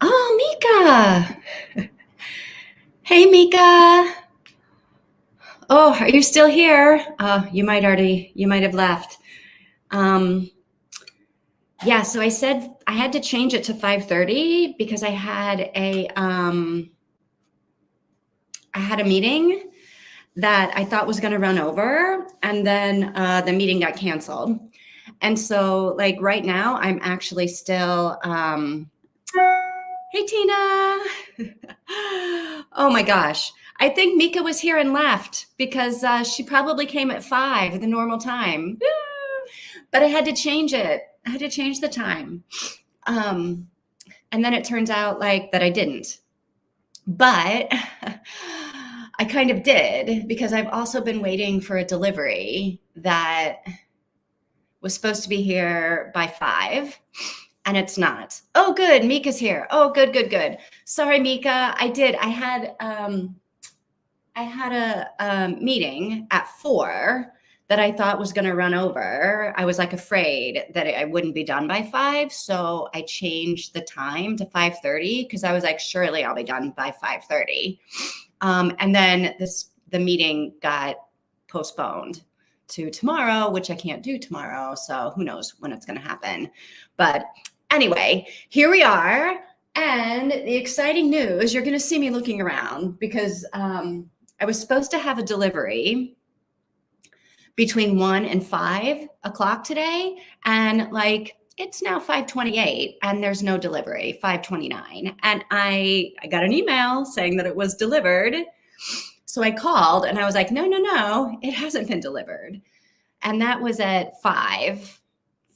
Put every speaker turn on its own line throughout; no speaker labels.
Oh, Mika. Hey, Mika. Oh, are you still here? You might have left. Um, yeah, so I said I had to change it to 5:30 because I had a meeting that I thought was going to run over, and then the meeting got canceled. And so, like right now, I'm actually still. Hey, Tina. Oh my gosh. I think Mika was here and left because she probably came at 5, the normal time. But I had to change it. I had to change the time. Um, and then it turns out like that I didn't. But I kind of did because I've also been waiting for a delivery that was supposed to be here by 5 and it's not. Oh, good. Mika's here. Oh, good, good, good. Sorry, Mika. I had a meeting at 4 that I thought was going to run over. I was like afraid that I wouldn't be done by 5, so I changed the time to 5:30 because I was like, surely I'll be done by 5:30. And then the meeting got postponed to tomorrow, which I can't do tomorrow. So who knows when it's going to happen. But anyway, here we are. And the exciting news, you're going to see me looking around because I was supposed to have a delivery between 1 and 5 o'clock today. And like, it's now 5:28 and there's no delivery, 5:29. And I got an email saying that it was delivered. So I called and I was like, no, it hasn't been delivered. And that was at 5:05,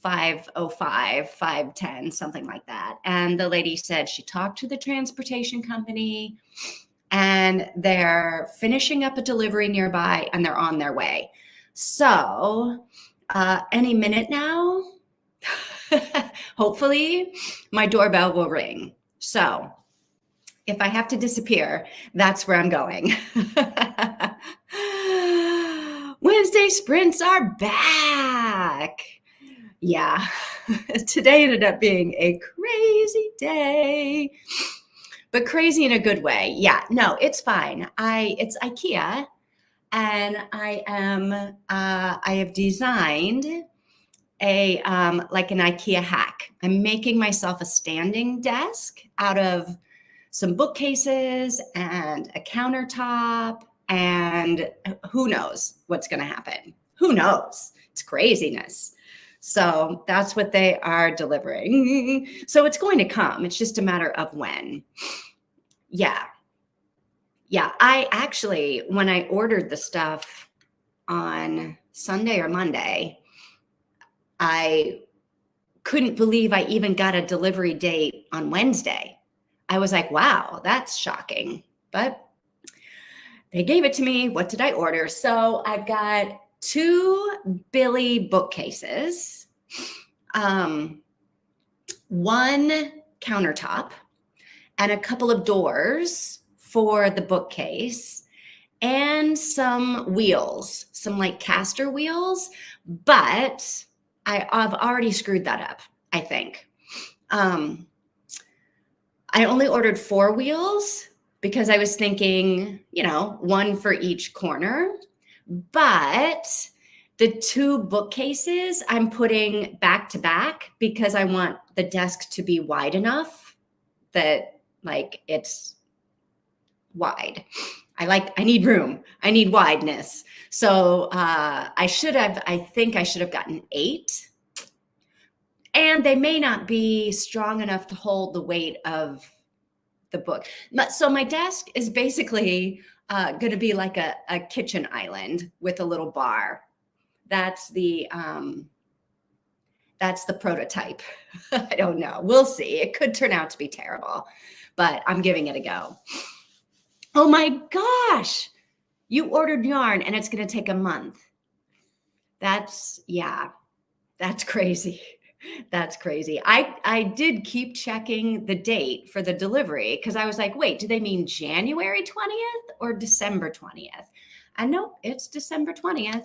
5:10, something like that. And the lady said she talked to the transportation company and they're finishing up a delivery nearby and they're on their way. So any minute now, hopefully my doorbell will ring. So if I have to disappear, that's where I'm going. Wednesday sprints are back. Yeah, today ended up being a crazy day, but crazy in a good way. Yeah, no, it's fine. It's IKEA, and I have designed a like an IKEA hack. I'm making myself a standing desk out of some bookcases and a countertop, and who knows what's going to happen. Who knows? It's craziness. So that's what they are delivering. So it's going to come. It's just a matter of when. Yeah. Yeah. I actually, when I ordered the stuff on Sunday or Monday, I couldn't believe I even got a delivery date on Wednesday. I was like, wow, that's shocking. But they gave it to me. What did I order? So I've got 2 Billy bookcases, one countertop, and a couple of doors for the bookcase, and some wheels, some like caster wheels. But I've already screwed that up, I think. I only ordered 4 wheels because I was thinking, one for each corner. But the 2 bookcases I'm putting back to back because I want the desk to be wide enough that like it's wide. I need room. I need wideness. So I think I should have gotten 8. And they may not be strong enough to hold the weight of the book. So my desk is basically going to be like a kitchen island with a little bar. That's the prototype. I don't know. We'll see. It could turn out to be terrible, but I'm giving it a go. Oh my gosh. You ordered yarn and it's going to take a month. That's crazy. That's crazy. I did keep checking the date for the delivery because I was like, wait, do they mean January 20th or December 20th? And nope, it's December 20th.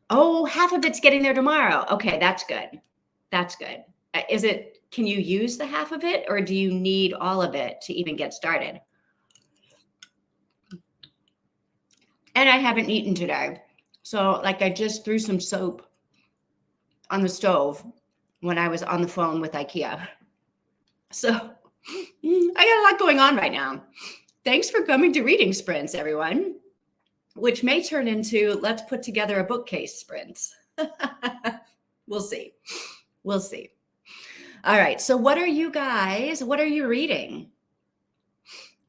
Oh, half of it's getting there tomorrow. Okay, that's good. That's good. Is it Can you use the half of it, or do you need all of it to even get started? And I haven't eaten today. So like I just threw some soap on the stove when I was on the phone with IKEA. So I got a lot going on right now. Thanks for coming to Reading Sprints, everyone, which may turn into let's put together a bookcase sprints. We'll see. We'll see. All right. So what are you reading?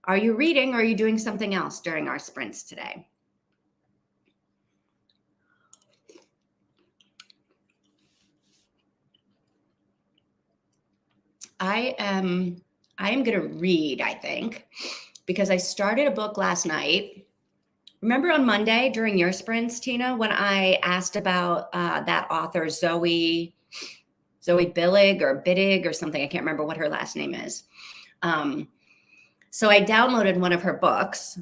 Are you reading or are you doing something else during our sprints today? I am going to read, I think, because I started a book last night. Remember on Monday during your sprints, Tina, when I asked about that author, Zoe Billig or Bittig or something. I can't remember what her last name is. So I downloaded one of her books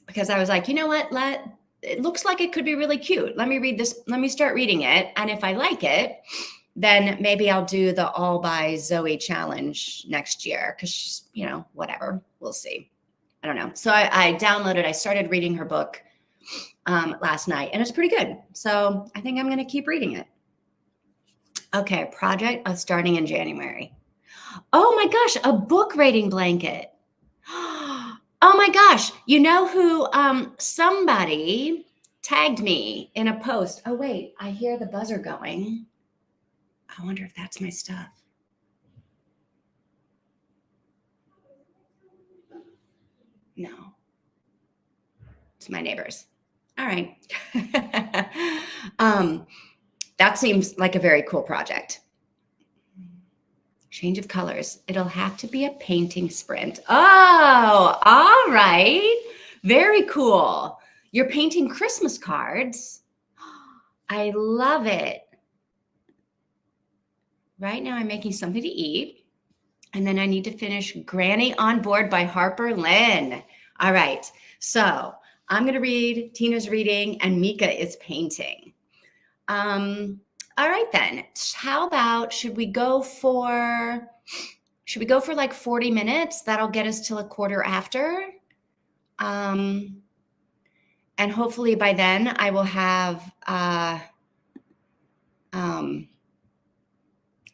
because I was like, you know what? It looks like it could be really cute. Let me read this. Let me start reading it. And if I like it, then maybe I'll do the All by Zoe challenge next year because she's, whatever. We'll see. I don't know. So I downloaded, I started reading her book last night and it's pretty good. So I think I'm going to keep reading it. Okay. Project of starting in January. Oh my gosh. A book rating blanket. Oh my gosh. You know who, somebody tagged me in a post. Oh wait, I hear the buzzer going. I wonder if that's my stuff. No, it's my neighbors. All right. That seems like a very cool project. Change of colors. It'll have to be a painting sprint. Oh, all right. Very cool. You're painting Christmas cards. I love it. Right now I'm making something to eat. And then I need to finish Granny on Board by Harper Lynn. All right. So I'm going to read, Tina's reading, and Mika is painting. All right then. How about, should we go for like 40 minutes? That'll get us till a quarter after. And hopefully by then I will have,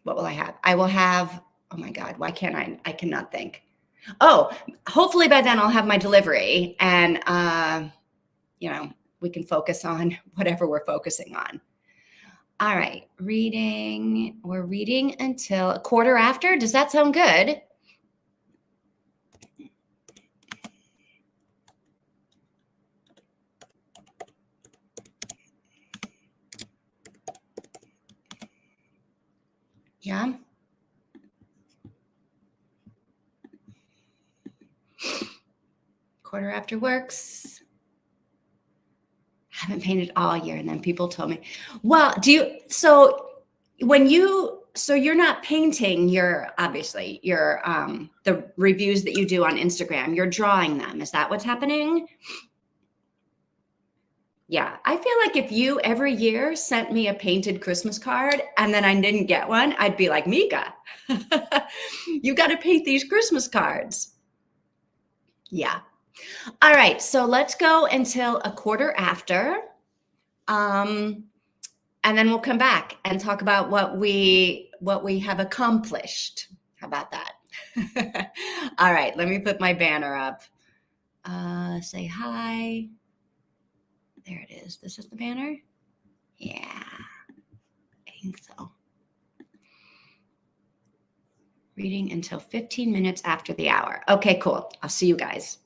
what will I have? I will have, oh my God, why can't I cannot think. Oh, hopefully by then I'll have my delivery and, we can focus on whatever we're focusing on. All right, we're reading until a quarter after. Does that sound good? Yeah. Quarter after works. Haven't painted all year. And then people told me, well, you're not painting the reviews that you do on Instagram, you're drawing them. Is that what's happening? Yeah. I feel like if you every year sent me a painted Christmas card and then I didn't get one, I'd be like, Mika, you got to paint these Christmas cards. Yeah. All right. So let's go until a quarter after. And then we'll come back and talk about what we have accomplished. How about that? All right, let me put my banner up. Say hi. There it is. This is the banner? Yeah, I think so. Reading until 15 minutes after the hour. Okay, cool. I'll see you guys.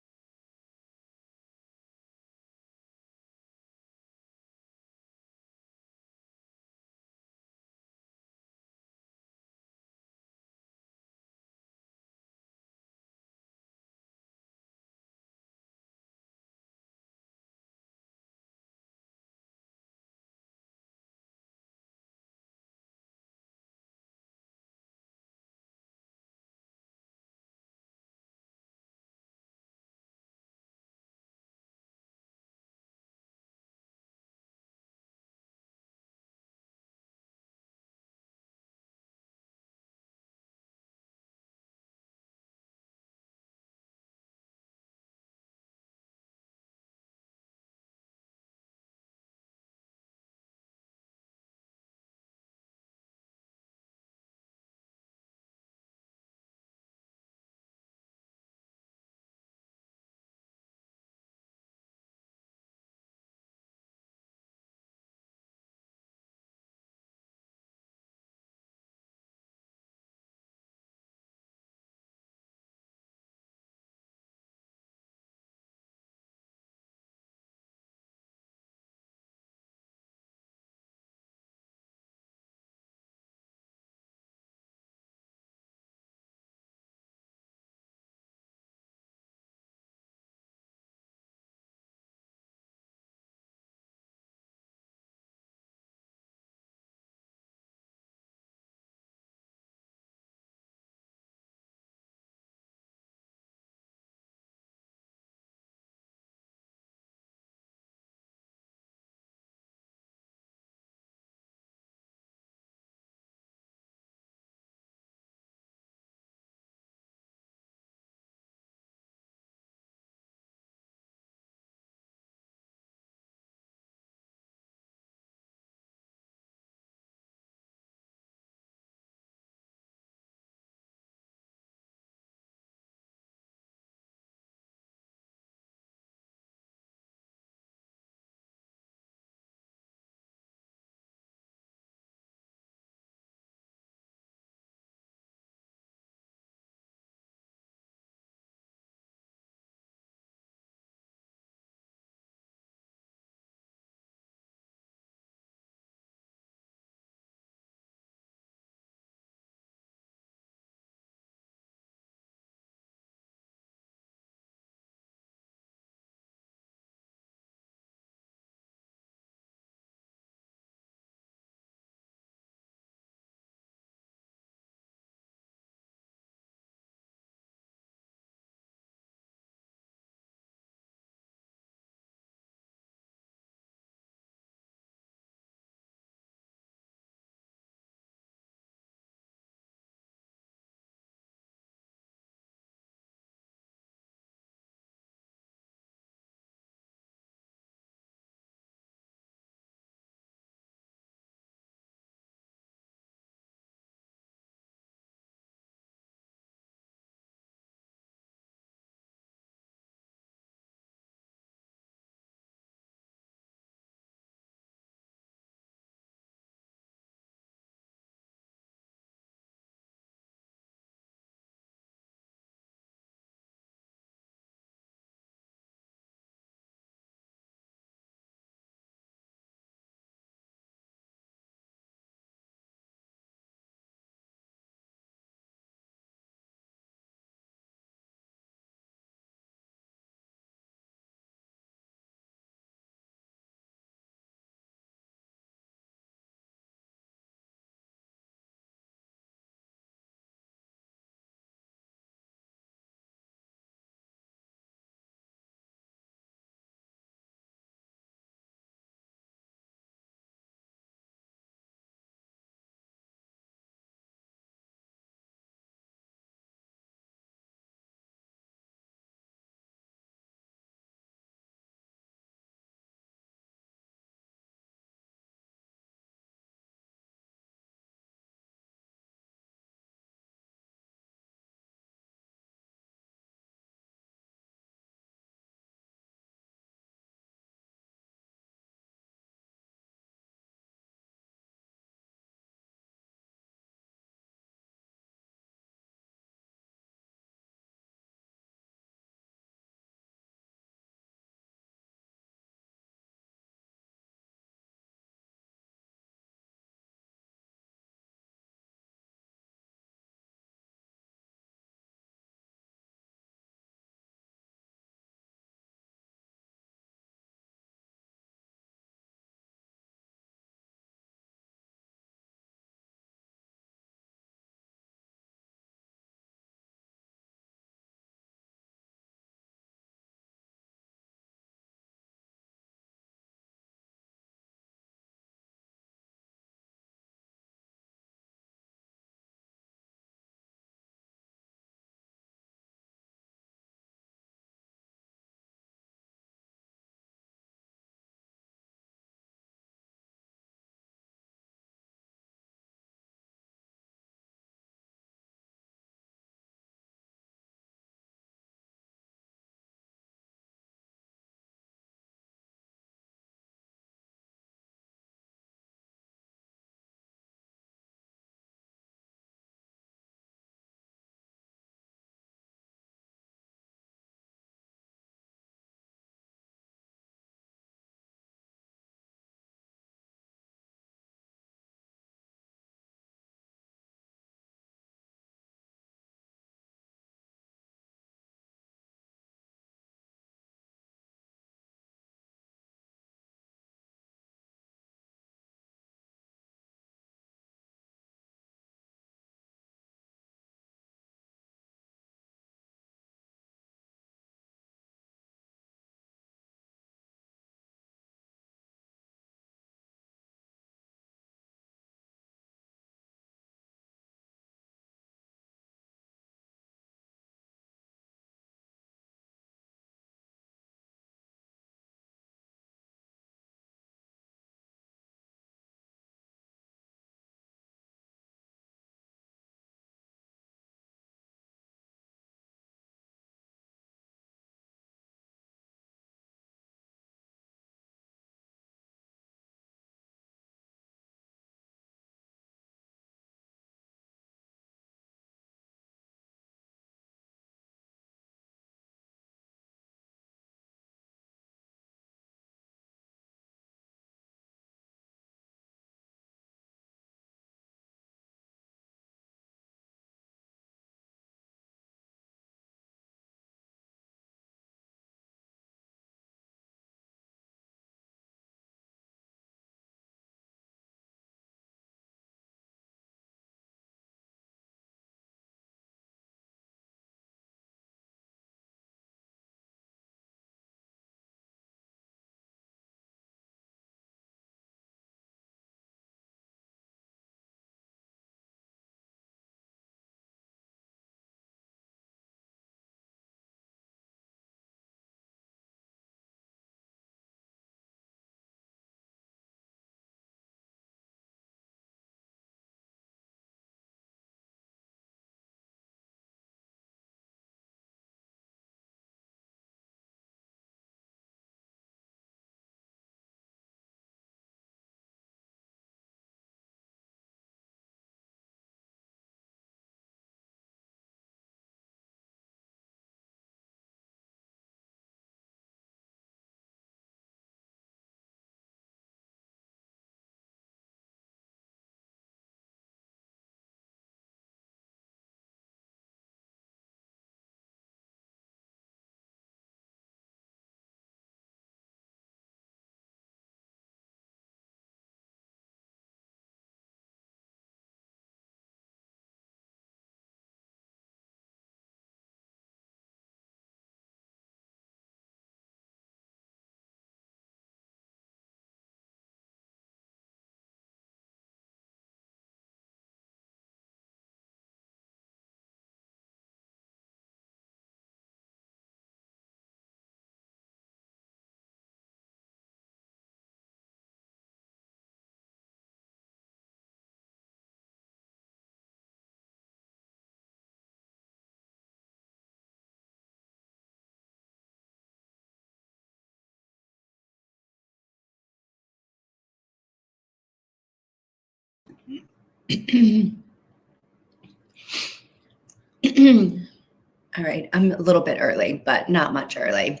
All right, I'm a little bit early, but not much early.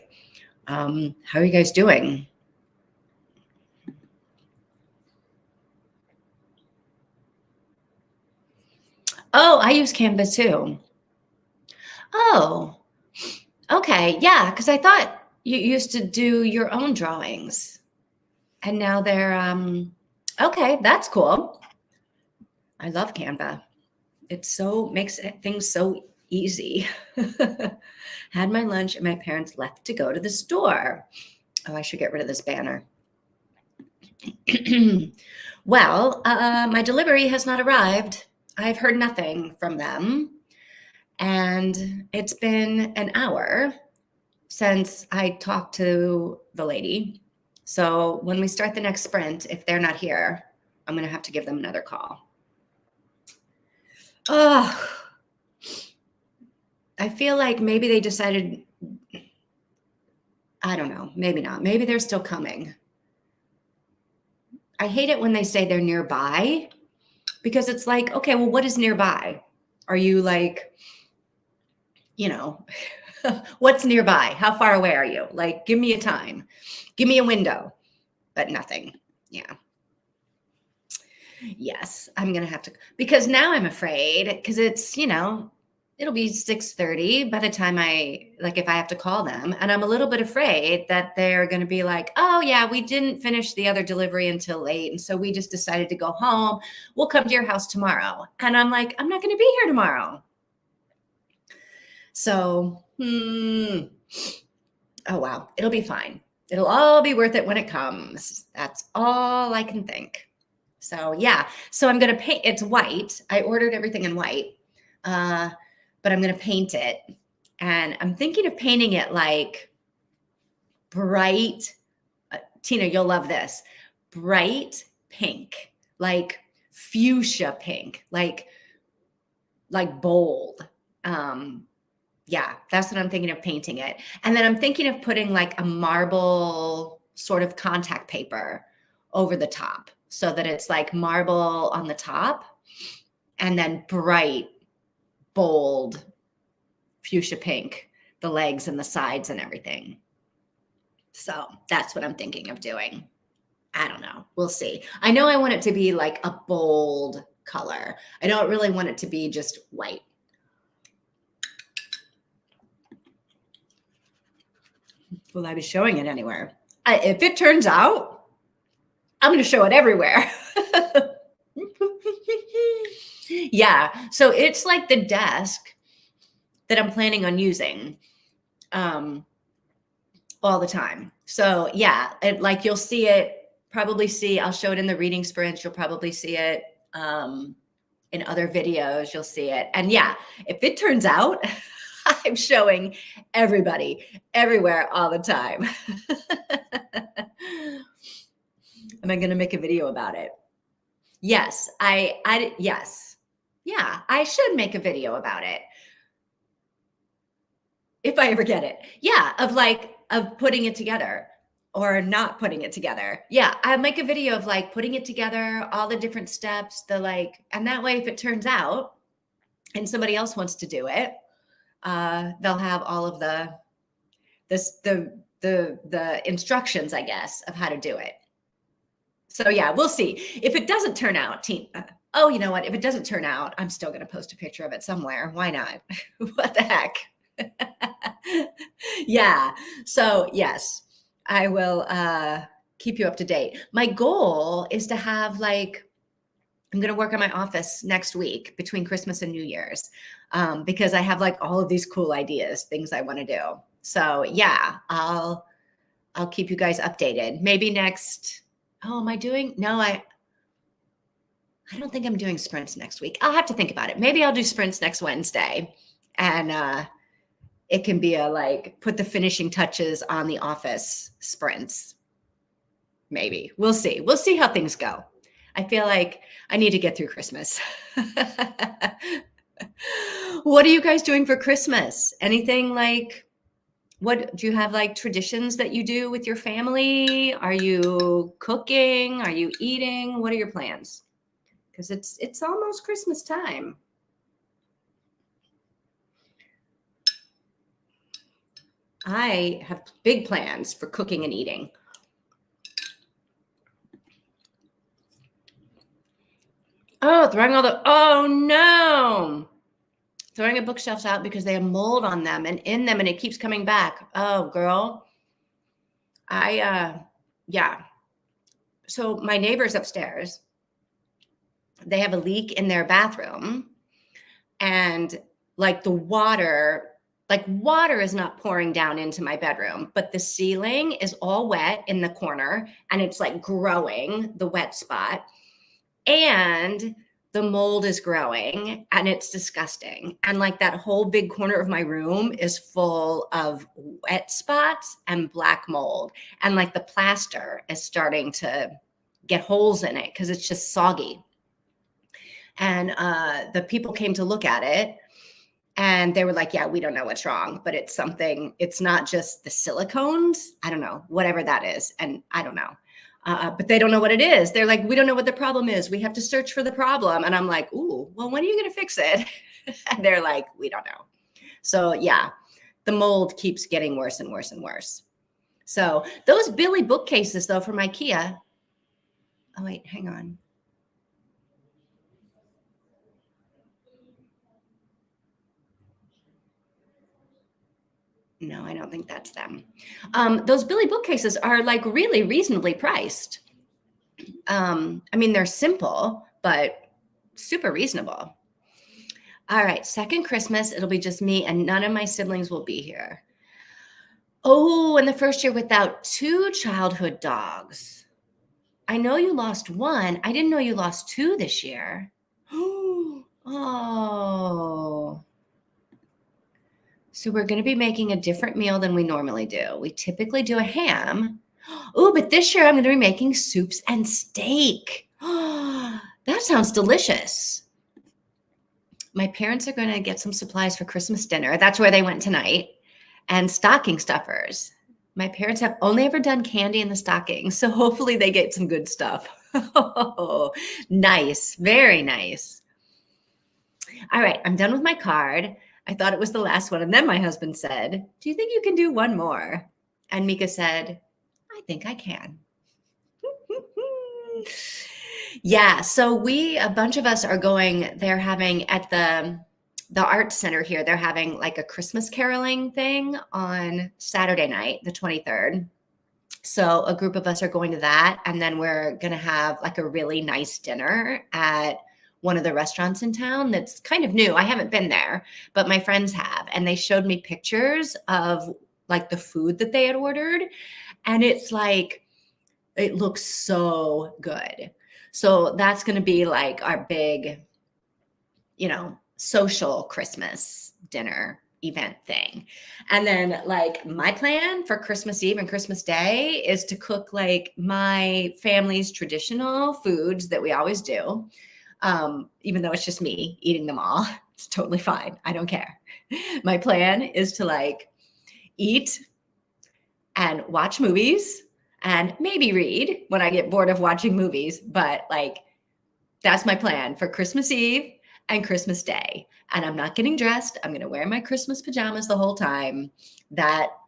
How are you guys doing? Oh, I use Canva too. Oh, okay. Yeah, because I thought you used to do your own drawings and now they're okay, that's cool. I love Canva. It so makes things so easy. Had my lunch and my parents left to go to the store. Oh, I should get rid of this banner. Well, my delivery has not arrived. I've heard nothing from them. And it's been an hour since I talked to the lady. So when we start the next sprint, if they're not here, I'm going to have to give them another call. Oh, I feel like maybe they decided, I don't know, maybe not. Maybe they're still coming. I hate it when they say they're nearby because it's like, okay, well, what is nearby? Are you like, what's nearby? How far away are you? Like, give me a time, give me a window, but nothing. Yeah. Yes, I'm going to have to, because now I'm afraid because it's, it'll be 6:30 by the time if I have to call them, and I'm a little bit afraid that they're going to be like, oh yeah, we didn't finish the other delivery until late. And so we just decided to go home. We'll come to your house tomorrow. And I'm like, I'm not going to be here tomorrow. So, oh wow, it'll be fine. It'll all be worth it when it comes. That's all I can think. So yeah, so I'm going to paint, it's white. I ordered everything in white, but I'm going to paint it. And I'm thinking of painting it like bright, Tina, you'll love this, bright pink, like fuchsia pink, like bold. Yeah, that's what I'm thinking of painting it. And then I'm thinking of putting like a marble sort of contact paper over the top so that it's like marble on the top and then bright, bold fuchsia pink, the legs and the sides and everything. So that's what I'm thinking of doing. I don't know. We'll see. I know I want it to be like a bold color. I don't really want it to be just white. Will I be showing it anywhere? If it turns out, I'm going to show it everywhere. Yeah. So it's like the desk that I'm planning on using all the time. So yeah, you'll see it, I'll show it in the reading sprints. You'll probably see it in other videos. You'll see it. And yeah, if it turns out, I'm showing everybody everywhere all the time. Am I going to make a video about it? Yes, yes. Yeah, I should make a video about it. If I ever get it. Yeah, of putting it together or not putting it together. Yeah, I'll make a video of like putting it together, all the different steps, and that way if it turns out and somebody else wants to do it, they'll have all of the instructions, I guess, of how to do it. So yeah, we'll see. If it doesn't turn out, oh, you know what? If it doesn't turn out, I'm still going to post a picture of it somewhere. Why not? What the heck? Yeah. So yes, I will keep you up to date. My goal is to have I'm going to work on my office next week between Christmas and New Year's because I have all of these cool ideas, things I want to do. So yeah, I'll keep you guys updated. Maybe next. Oh, am I doing? No, I don't think I'm doing sprints next week. I'll have to think about it. Maybe I'll do sprints next Wednesday, and it can be put the finishing touches on the office sprints. Maybe we'll see. We'll see how things go. I feel like I need to get through Christmas. What are you guys doing for Christmas? Anything what do you have traditions that you do with your family? Are you cooking? Are you eating? What are your plans? because it's almost Christmas time. I have big plans for cooking and eating. Oh, oh no. Throwing the bookshelves out because they have mold on them and in them, and it keeps coming back. Oh, girl. Yeah. So my neighbors upstairs, they have a leak in their bathroom, and like water is not pouring down into my bedroom, but the ceiling is all wet in the corner, and it's like growing the wet spot, and the mold is growing, and it's disgusting. And like that whole big corner of my room is full of wet spots and black mold. And like the plaster is starting to get holes in it because it's just soggy. And the people came to look at it, and they were like, yeah, we don't know what's wrong, but it's something. It's not just the silicones. I don't know, whatever that is. And I don't know. But they don't know what it is. They're like, we don't know what the problem is. We have to search for the problem. And I'm like, ooh, well, when are you going to fix it? And they're like, we don't know. So yeah, the mold keeps getting worse and worse and worse. So those Billy bookcases, though, from IKEA. Oh, wait, hang on. No, I don't think that's them. Those Billy bookcases are like really reasonably priced. I mean, they're simple, but super reasonable. All right, second Christmas, it'll be just me, and none of my siblings will be here. Oh, and the first year without 2 childhood dogs. I know you lost 1. I didn't know you lost 2 this year. Oh. So we're going to be making a different meal than we normally do. We typically do a ham. Oh, but this year I'm going to be making soups and steak. That sounds delicious. My parents are going to get some supplies for Christmas dinner. That's where they went tonight. And stocking stuffers. My parents have only ever done candy in the stocking, so hopefully they get some good stuff. Nice. Very nice. All right, I'm done with my card. I thought it was the last one. And then my husband said, do you think you can do one more? And Mika said, I think I can. Yeah, so a bunch of us are going, they're having at the Arts Center here, they're having like a Christmas caroling thing on Saturday night, the 23rd. So a group of us are going to that. And then we're going to have like a really nice dinner at one of the restaurants in town that's kind of new. I haven't been there, but my friends have. And they showed me pictures of like the food that they had ordered. And it's like, it looks so good. So that's going to be like our big, social Christmas dinner event thing. And then like my plan for Christmas Eve and Christmas Day is to cook like my family's traditional foods that we always do. Even though it's just me eating them all, it's totally fine. I don't care. My plan is to like eat and watch movies and maybe read when I get bored of watching movies. But like, that's my plan for Christmas Eve and Christmas Day. And I'm not getting dressed. I'm going to wear my Christmas pajamas the whole time.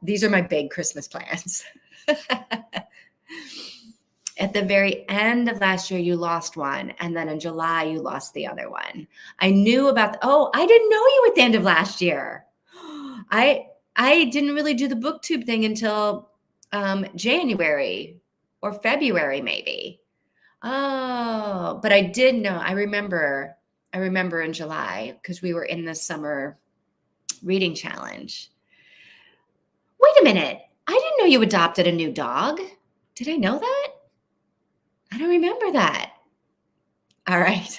These are my big Christmas plans. At the very end of last year, you lost one. And then in July, you lost the other one. I knew about, I didn't know you at the end of last year. I didn't really do the BookTube thing until January or February, maybe. Oh, but I did know, I remember in July because we were in the summer reading challenge. Wait a minute. I didn't know you adopted a new dog. Did I know that? I don't remember that. All right.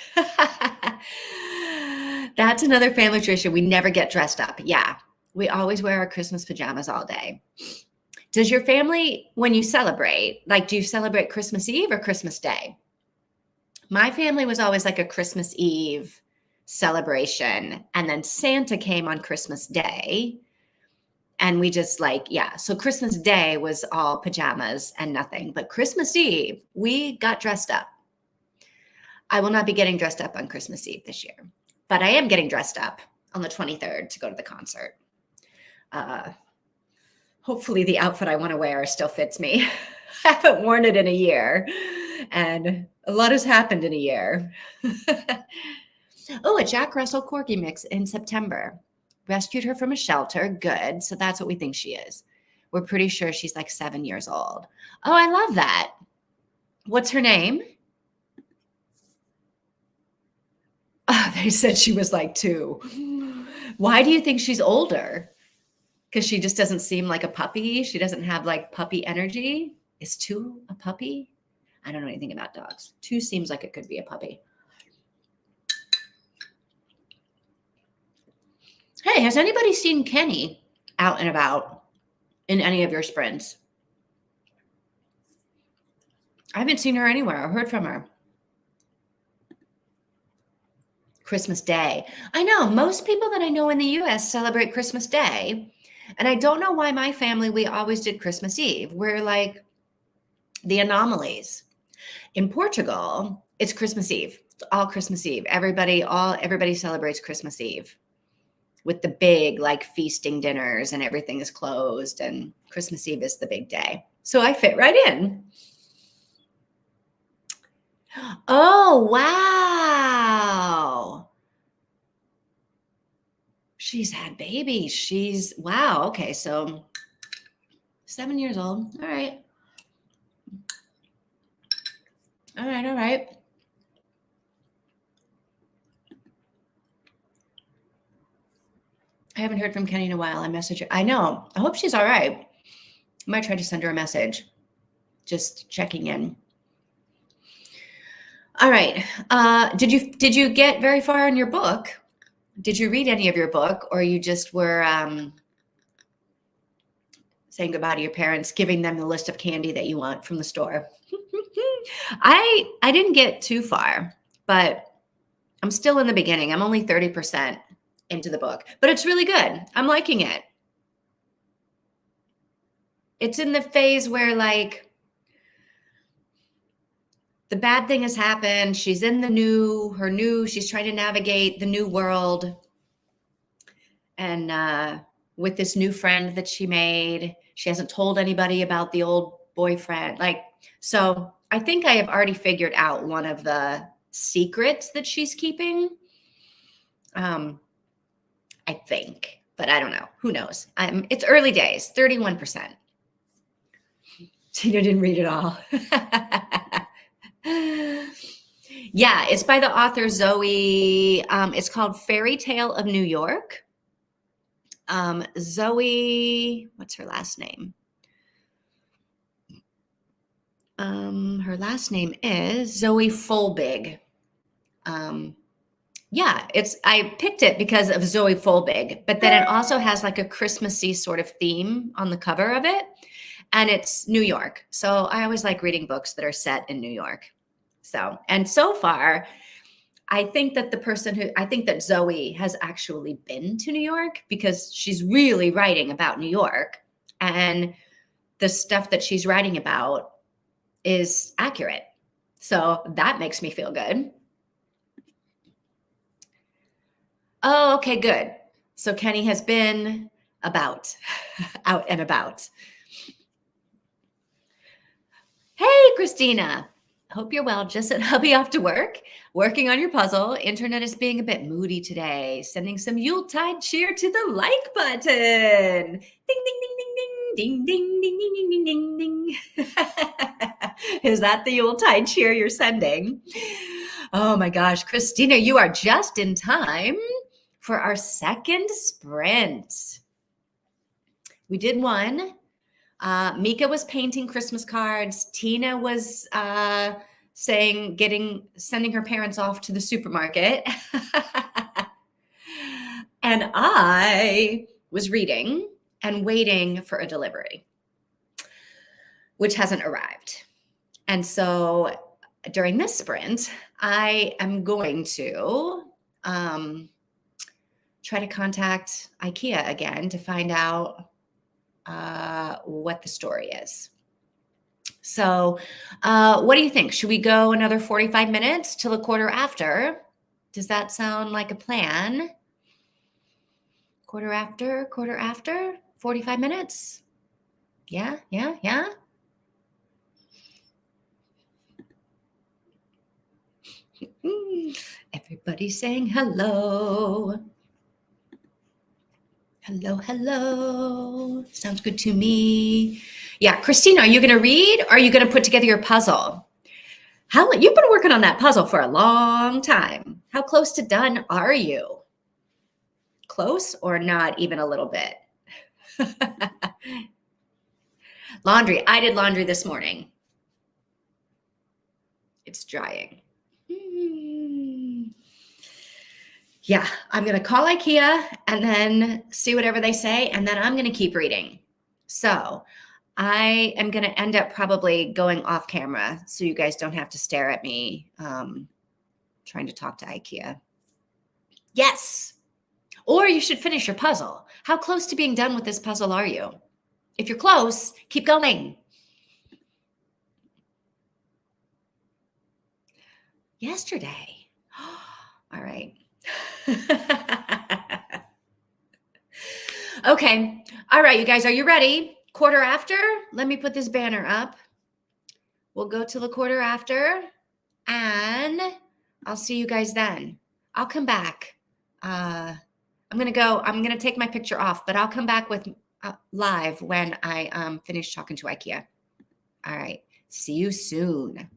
That's another family tradition. We never get dressed up. Yeah. We always wear our Christmas pajamas all day. Does your family, when you celebrate, like, do you celebrate Christmas Eve or Christmas Day? My family was always like a Christmas Eve celebration. And then Santa came on Christmas Day. And we just so Christmas Day was all pajamas and nothing. But Christmas Eve, we got dressed up. I will not be getting dressed up on Christmas Eve this year, but I am getting dressed up on the 23rd to go to the concert. Hopefully the outfit I want to wear still fits me. I haven't worn it in a year, and a lot has happened in a year. Oh, a Jack Russell Corgi mix in September. Rescued her from a shelter. Good. So that's what we think she is. We're pretty sure she's like 7 years old. Oh, I love that. What's her name? Oh, they said she was like 2. Why do you think she's older? Because she just doesn't seem like a puppy. She doesn't have like puppy energy. Is 2 a puppy? I don't know anything about dogs. 2 seems like it could be a puppy. Hey, has anybody seen Kenny out and about in any of your sprints? I haven't seen her anywhere or heard from her. Christmas Day. I know most people that I know in the US celebrate Christmas Day. And I don't know why my family, we always did Christmas Eve. We're like the anomalies. In Portugal, it's Christmas Eve. It's all Christmas Eve. Everybody celebrates Christmas Eve with the big like feasting dinners, and everything is closed, and Christmas Eve is the big day. So I fit right in. Oh, wow. She's had babies. Wow. Okay. So 7 years old. All right. All right. I haven't heard from Kenny in a while. I messaged her. I know. I hope she's all right. I might try to send her a message. Just checking in. All right. Did you get very far in your book? Did you read any of your book, or you just were saying goodbye to your parents, giving them the list of candy that you want from the store? I didn't get too far, but I'm still in the beginning. I'm only 30% into the book, but it's really good. I'm liking it. It's in the phase where like the bad thing has happened. She's in she's trying to navigate the new world. And with this new friend that she made, she hasn't told anybody about the old boyfriend. So I think I have already figured out one of the secrets that she's keeping. I think, but I don't know. Who knows? It's early days, 31%. Tina didn't read it all. Yeah, it's by the author Zoe. It's called Fairy Tale of New York. Zoe, what's her last name? Her last name is Zoe Folbig. Yeah, I picked it because of Zoe Folbig, but then it also has like a Christmassy sort of theme on the cover of it, and it's New York. So I always like reading books that are set in New York. So far, I think that Zoe has actually been to New York, because she's really writing about New York, and the stuff that she's writing about is accurate. So that makes me feel good. Oh, okay, good. So Kenny has been out and about. Hey, Christina. Hope you're well. Just at hubby off to work, working on your puzzle. Internet is being a bit moody today. Sending some Yuletide cheer to the like button. Ding, ding, ding, ding, ding, ding, ding, ding, ding, ding, ding, ding. Is that the Yuletide cheer you're sending? Oh my gosh, Christina, you are just in time for our second sprint. We did one. Mika was painting Christmas cards. Tina was sending her parents off to the supermarket. And I was reading and waiting for a delivery, which hasn't arrived. And so during this sprint, I am going to try to contact IKEA again to find out what the story is. So, what do you think? Should we go another 45 minutes till a quarter after? Does that sound like a plan? Quarter after, 45 minutes? Yeah, yeah, yeah. Everybody's saying hello. Hello, hello. Sounds good to me. Yeah, Christina, are you going to read or are you going to put together your puzzle? You've been working on that puzzle for a long time. How close to done are you? Close or not even a little bit? Laundry. I did laundry this morning. It's drying. Yeah, I'm going to call IKEA and then see whatever they say, and then I'm going to keep reading. So I am going to end up probably going off camera so you guys don't have to stare at me trying to talk to IKEA. Yes. Or you should finish your puzzle. How close to being done with this puzzle are you? If you're close, keep going. Yesterday. All right. Okay. All right, you guys, are you ready? Quarter after? Let me put this banner up. We'll go to the quarter after and I'll see you guys then. I'll come back. I'm going to take my picture off, but I'll come back with live when I finish talking to IKEA. All right. See you soon.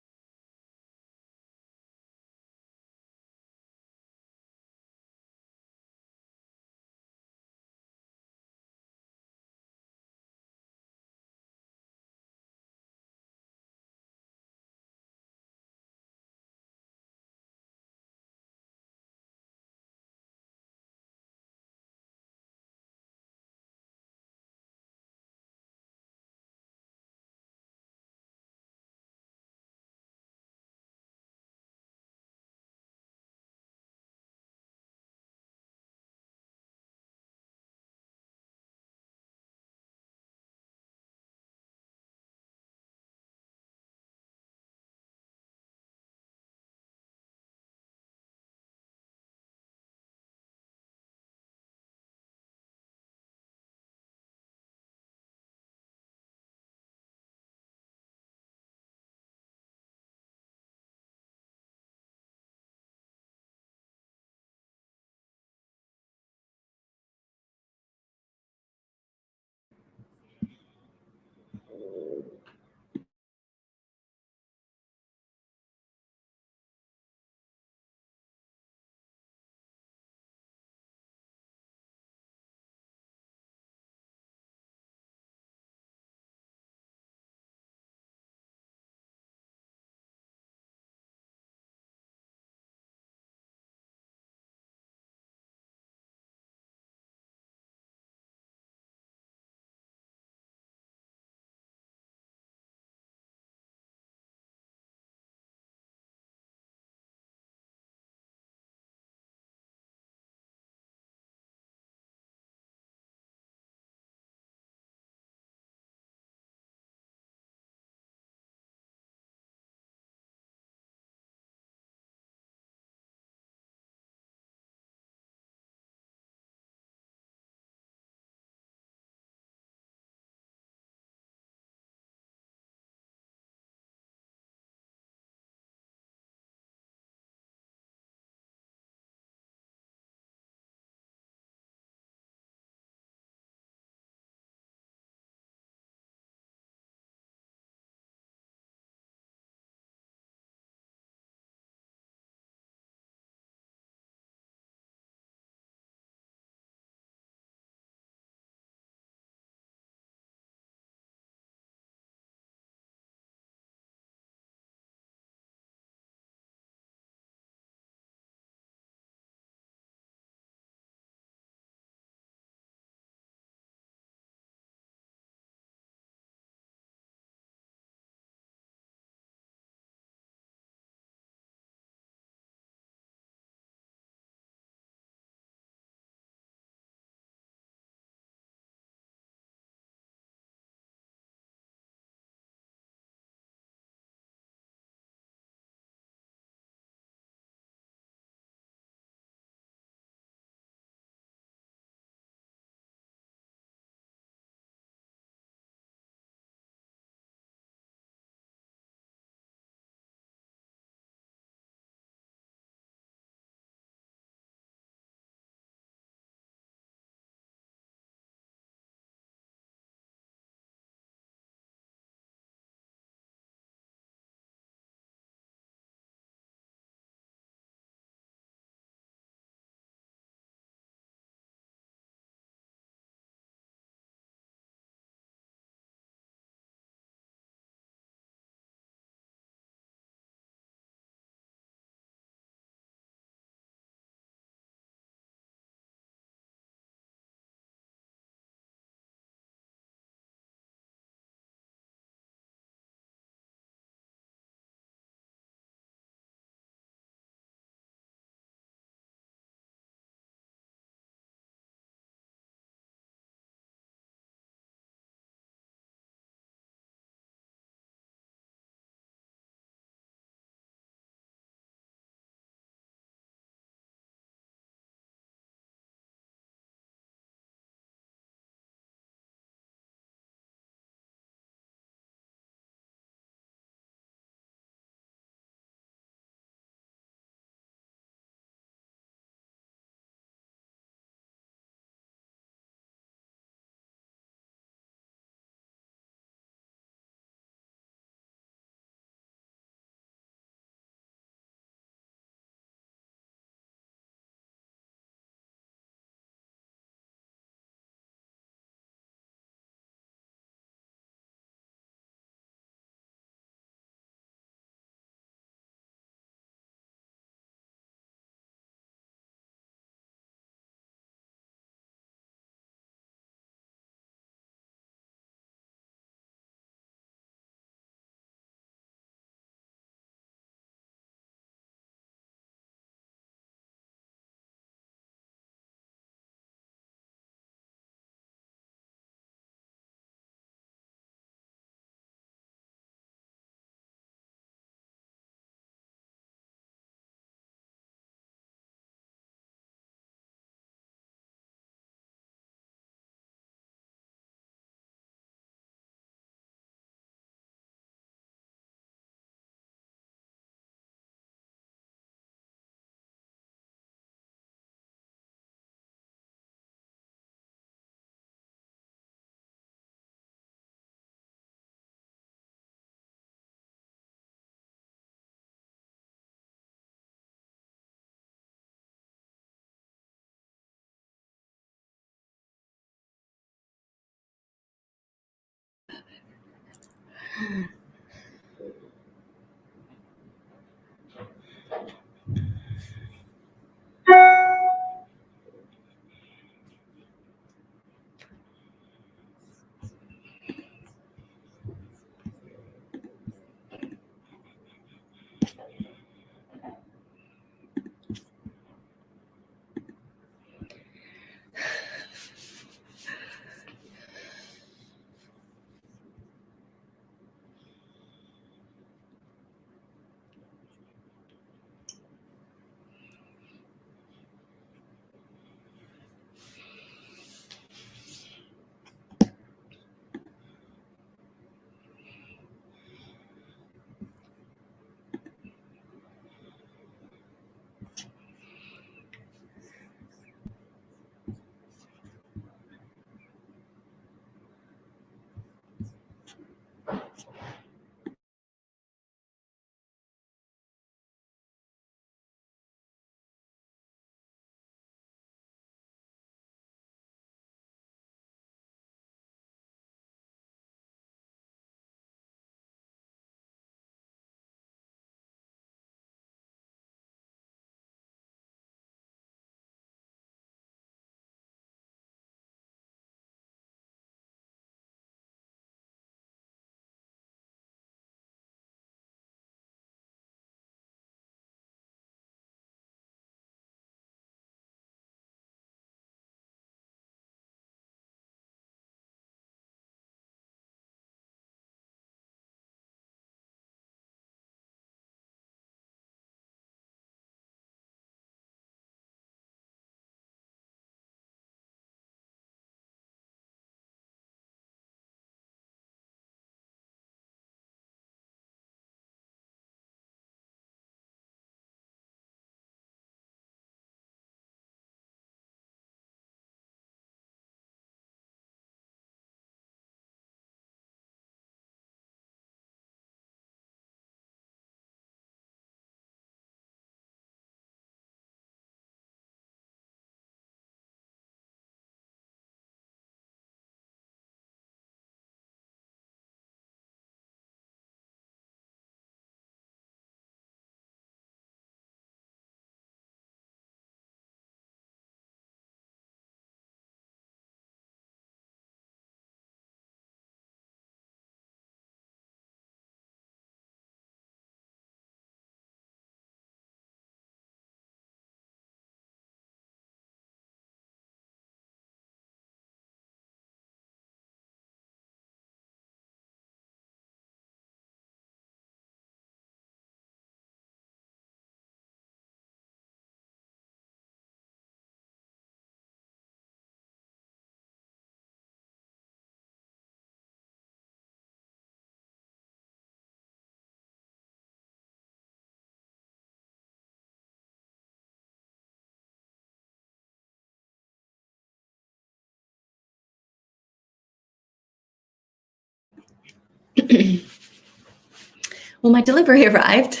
Well, my delivery arrived.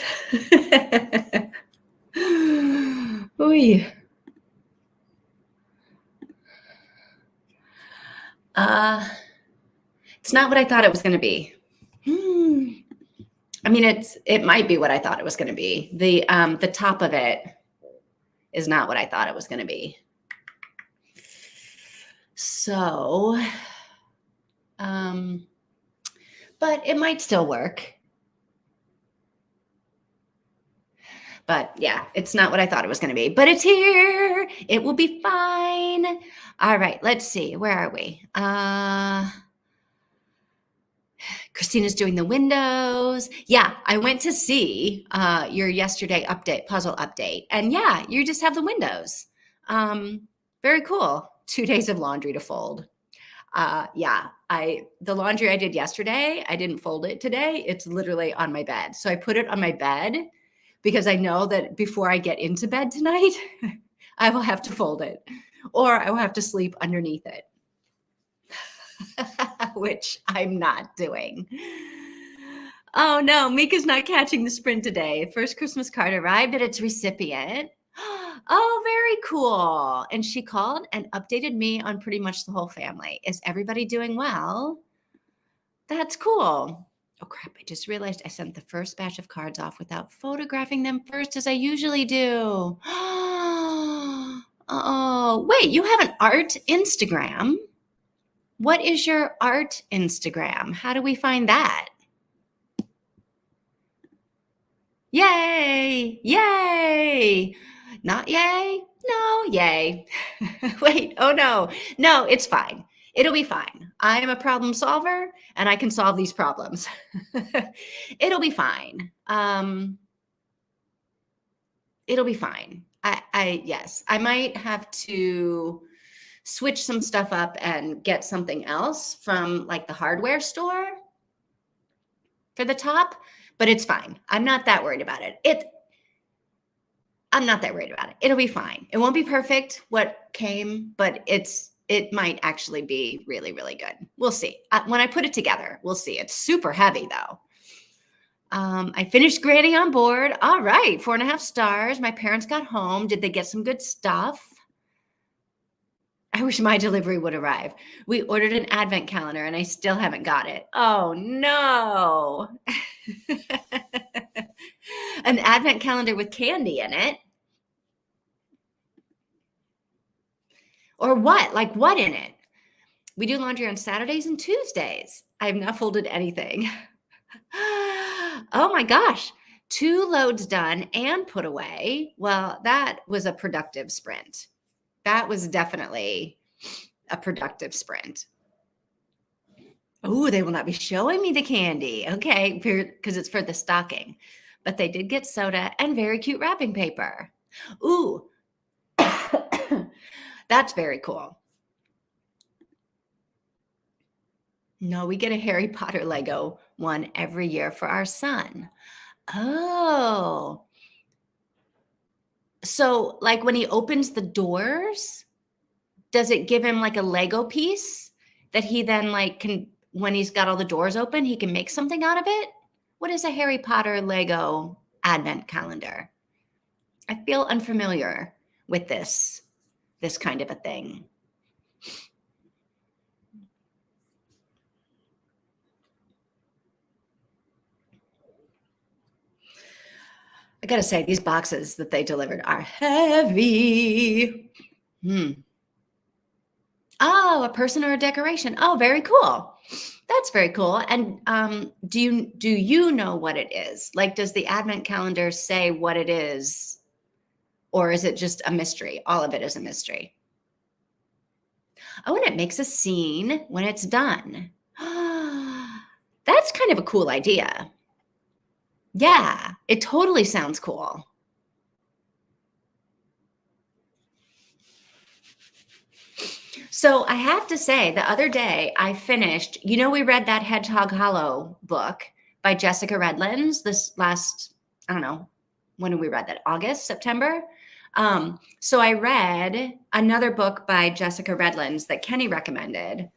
Oy. It's not what I thought it was going to be. I mean, it might be what I thought it was going to be. The top of it is not what I thought it was going to be. So, but it might still work. But yeah, it's not what I thought it was going to be, but it's here. It will be fine. All right, let's see. Where are we? Christina's doing the windows. Yeah, I went to see your yesterday puzzle update. And yeah, you just have the windows. Very cool. 2 days of laundry to fold. Yeah, the laundry I did yesterday, I didn't fold it today. It's literally on my bed. So I put it on my bed because I know that before I get into bed tonight, I will have to fold it or I will have to sleep underneath it, which I'm not doing. Oh no, Mika's not catching the sprint today. First Christmas card arrived at its recipient. Oh, very cool. And she called and updated me on pretty much the whole family. Is everybody doing well? That's cool. Oh crap, I just realized I sent the first batch of cards off without photographing them first as I usually do. Oh, wait, you have an art Instagram. What is your art Instagram? How do we find that? Yay! Yay! Not yay? No, yay. Wait, oh no. No, it's fine. It'll be fine. I'm a problem solver and I can solve these problems. It'll be fine. It'll be fine. Yes, I might have to switch some stuff up and get something else from like the hardware store for the top, but it's fine. I'm not that worried about it. I'm not that worried about it. It'll be fine. It won't be perfect what came, but it might actually be really, really good. We'll see. When I put it together, we'll see. It's super heavy though. I finished Granny on Board. All right, 4.5 stars. My parents got home. Did they get some good stuff? I wish my delivery would arrive. We ordered an advent calendar and I still haven't got it. Oh no. An advent calendar with candy in it. Or what? Like what in it? We do laundry on Saturdays and Tuesdays. I have not folded anything. Oh my gosh. 2 loads done and put away. Well, that was a productive sprint. That was definitely a productive sprint. Oh, they will not be showing me the candy. Okay, because it's for the stocking. But they did get soda and very cute wrapping paper. Ooh, that's very cool. No, we get a Harry Potter Lego one every year for our son. Oh. So, like when he opens the doors, does it give him like a Lego piece that he then like can, when he's got all the doors open, he can make something out of it? What is a Harry Potter Lego advent calendar? I feel unfamiliar with this kind of a thing. I gotta say, these boxes that they delivered are heavy. Oh, a person or a decoration. Oh, very cool. That's very cool. And do you know what it is? Like, does the advent calendar say what it is? Or is it just a mystery? All of it is a mystery. Oh, and it makes a scene when it's done. That's kind of a cool idea. Yeah, it totally sounds cool. So I have to say, the other day I finished, we read that Hedgehog Hollow book by Jessica Redlands this last, I don't know, when did we read that? August, September? So I read another book by Jessica Redlands that Kenny recommended,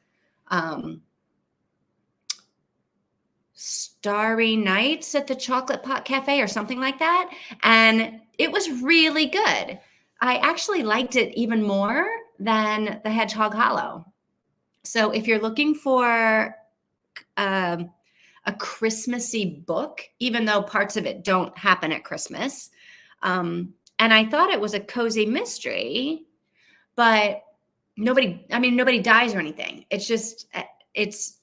Starry Nights at the Chocolate Pot Cafe or something like that. And it was really good. I actually liked it even more than the Hedgehog Hollow. So if you're looking for a Christmassy book, even though parts of it don't happen at Christmas, and I thought it was a cozy mystery, but nobody dies or anything. It's just, it's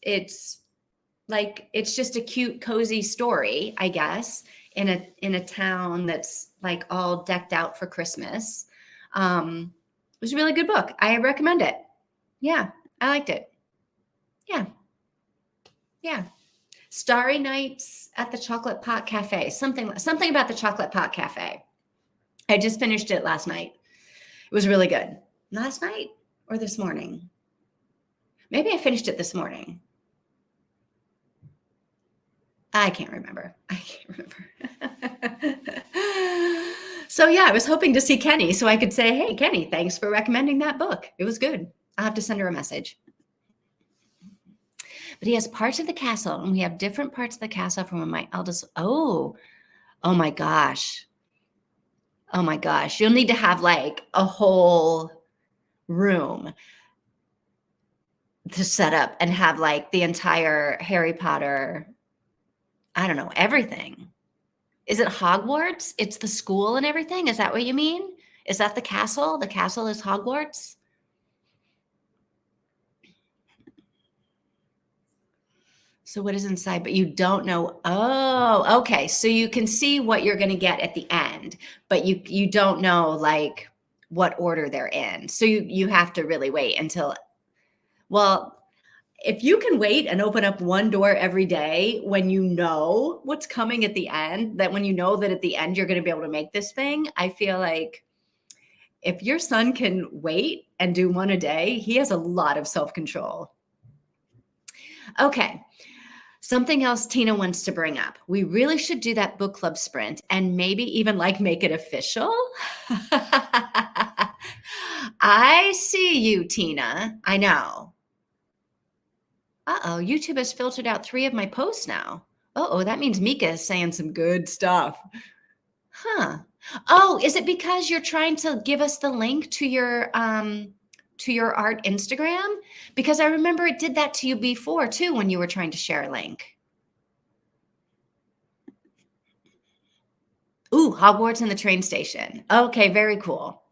just a cute, cozy story, I guess, in a town that's like all decked out for Christmas. It was a really good book. I recommend it. Yeah, I liked it. Yeah. Yeah. Starry Nights at the Chocolate Pot Cafe. Something about the Chocolate Pot Cafe. I just finished it last night. It was really good. Last night or this morning? Maybe I finished it this morning. I can't remember. So yeah, I was hoping to see Kenny so I could say, hey, Kenny, thanks for recommending that book. It was good. I'll have to send her a message. But he has parts of the castle, and we have different parts of the castle from when my eldest, oh my gosh. Oh my gosh. You'll need to have like a whole room to set up and have like the entire Harry Potter I don't know, everything. Is it Hogwarts? It's the school and everything? Is that what you mean? Is that the castle? The castle is Hogwarts? So what is inside, but you don't know? Oh, okay. So you can see what you're going to get at the end, but you don't know like what order they're in. So you have to really wait until, well, if you can wait and open up one door every day when you know what's coming at the end, that when you know that at the end you're going to be able to make this thing, I feel like if your son can wait and do one a day, he has a lot of self-control. Okay. Something else Tina wants to bring up. We really should do that book club sprint and maybe even like make it official. I see you, Tina. I know. Uh-oh, YouTube has filtered out 3 of my posts now. Uh-oh, that means Mika is saying some good stuff. Huh. Oh, is it because you're trying to give us the link to your art Instagram? Because I remember it did that to you before too when you were trying to share a link. Ooh, Hogwarts and the train station. Okay, very cool.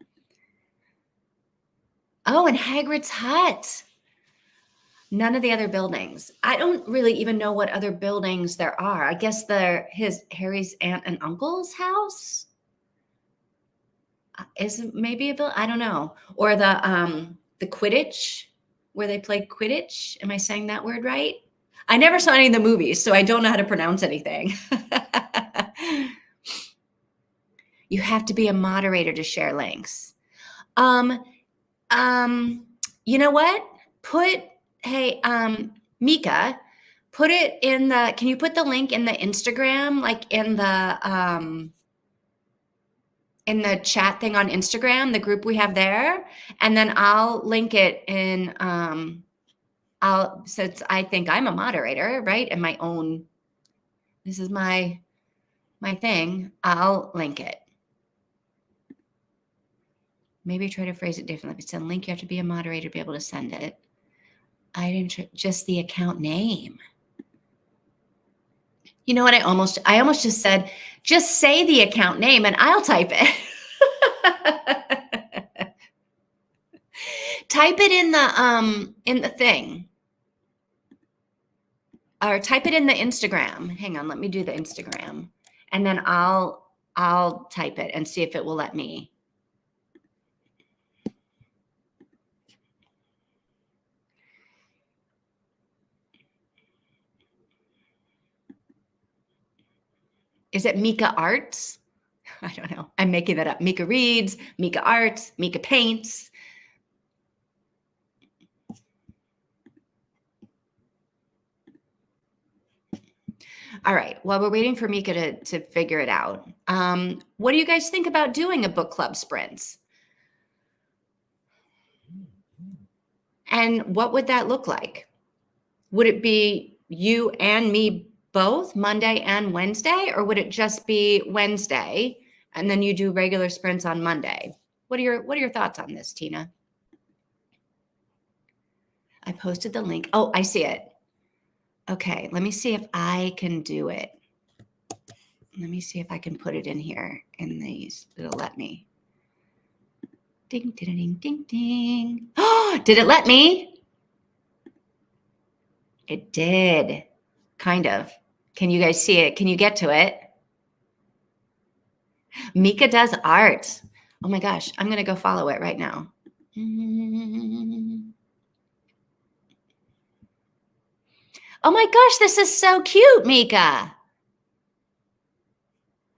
Oh, and Hagrid's hut. None of the other buildings. I don't really even know what other buildings there are. I guess Harry's aunt and uncle's house is maybe a building. I don't know. Or the Quidditch, where they play Quidditch. Am I saying that word right? I never saw any of the movies, so I don't know how to pronounce anything. You have to be a moderator to share links. You know what? Hey, Mika, put it in can you put the link in the Instagram, like in the chat thing on Instagram, the group we have there, and then I'll link it in, since I think I'm a moderator, right? And this is my thing, I'll link it. Maybe try to phrase it differently. If it's a link, you have to be a moderator to be able to send it. I didn't just the account name. You know what? I almost just said, just say the account name and I'll type it. Type it in the thing. Or type it in the Instagram. Hang on, let me do the Instagram. And then I'll type it and see if it will let me. Is it Mika Arts? I don't know. I'm making that up. Mika reads, Mika Arts, Mika paints. All right. While we're waiting for Mika to figure it out, what do you guys think about doing a book club sprints? And what would that look like? Would it be you and me both, Monday and Wednesday, or would it just be Wednesday and then you do regular sprints on Monday? What are your thoughts on this, Tina? I posted the link. Oh, I see it. Okay, let me see if I can do it. Let me see if I can put it in here in these. It'll let me. Ding, ding, ding, ding, ding. Oh, did it let me? It did. Kind of. Can you guys see it? Can you get to it? Mika does art. Oh my gosh, I'm going to go follow it right now. Oh my gosh, this is so cute, Mika.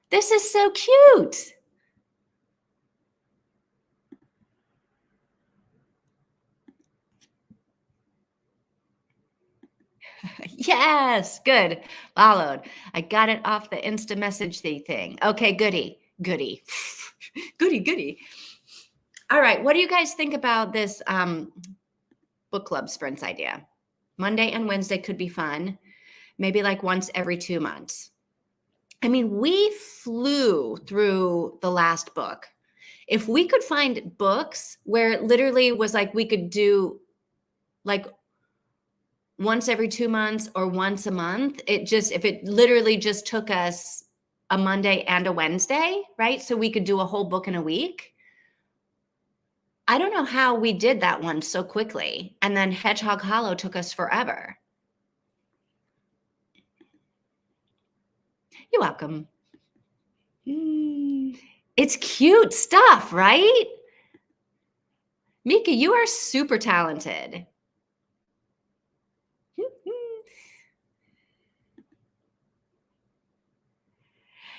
This is so cute. Yes, good. Followed. I got it off the Insta message thing. Okay, goody. goody. goody. All right. What do you guys think about this book club sprints idea? Monday and Wednesday could be fun. Maybe like once every 2 months. I mean, we flew through the last book. If we could find books where it literally was like we could do like once every 2 months or once a month. If it literally just took us a Monday and a Wednesday, right? So we could do a whole book in a week. I don't know how we did that one so quickly. And then Hedgehog Hollow took us forever. You're welcome. It's cute stuff, right? Mika, you are super talented.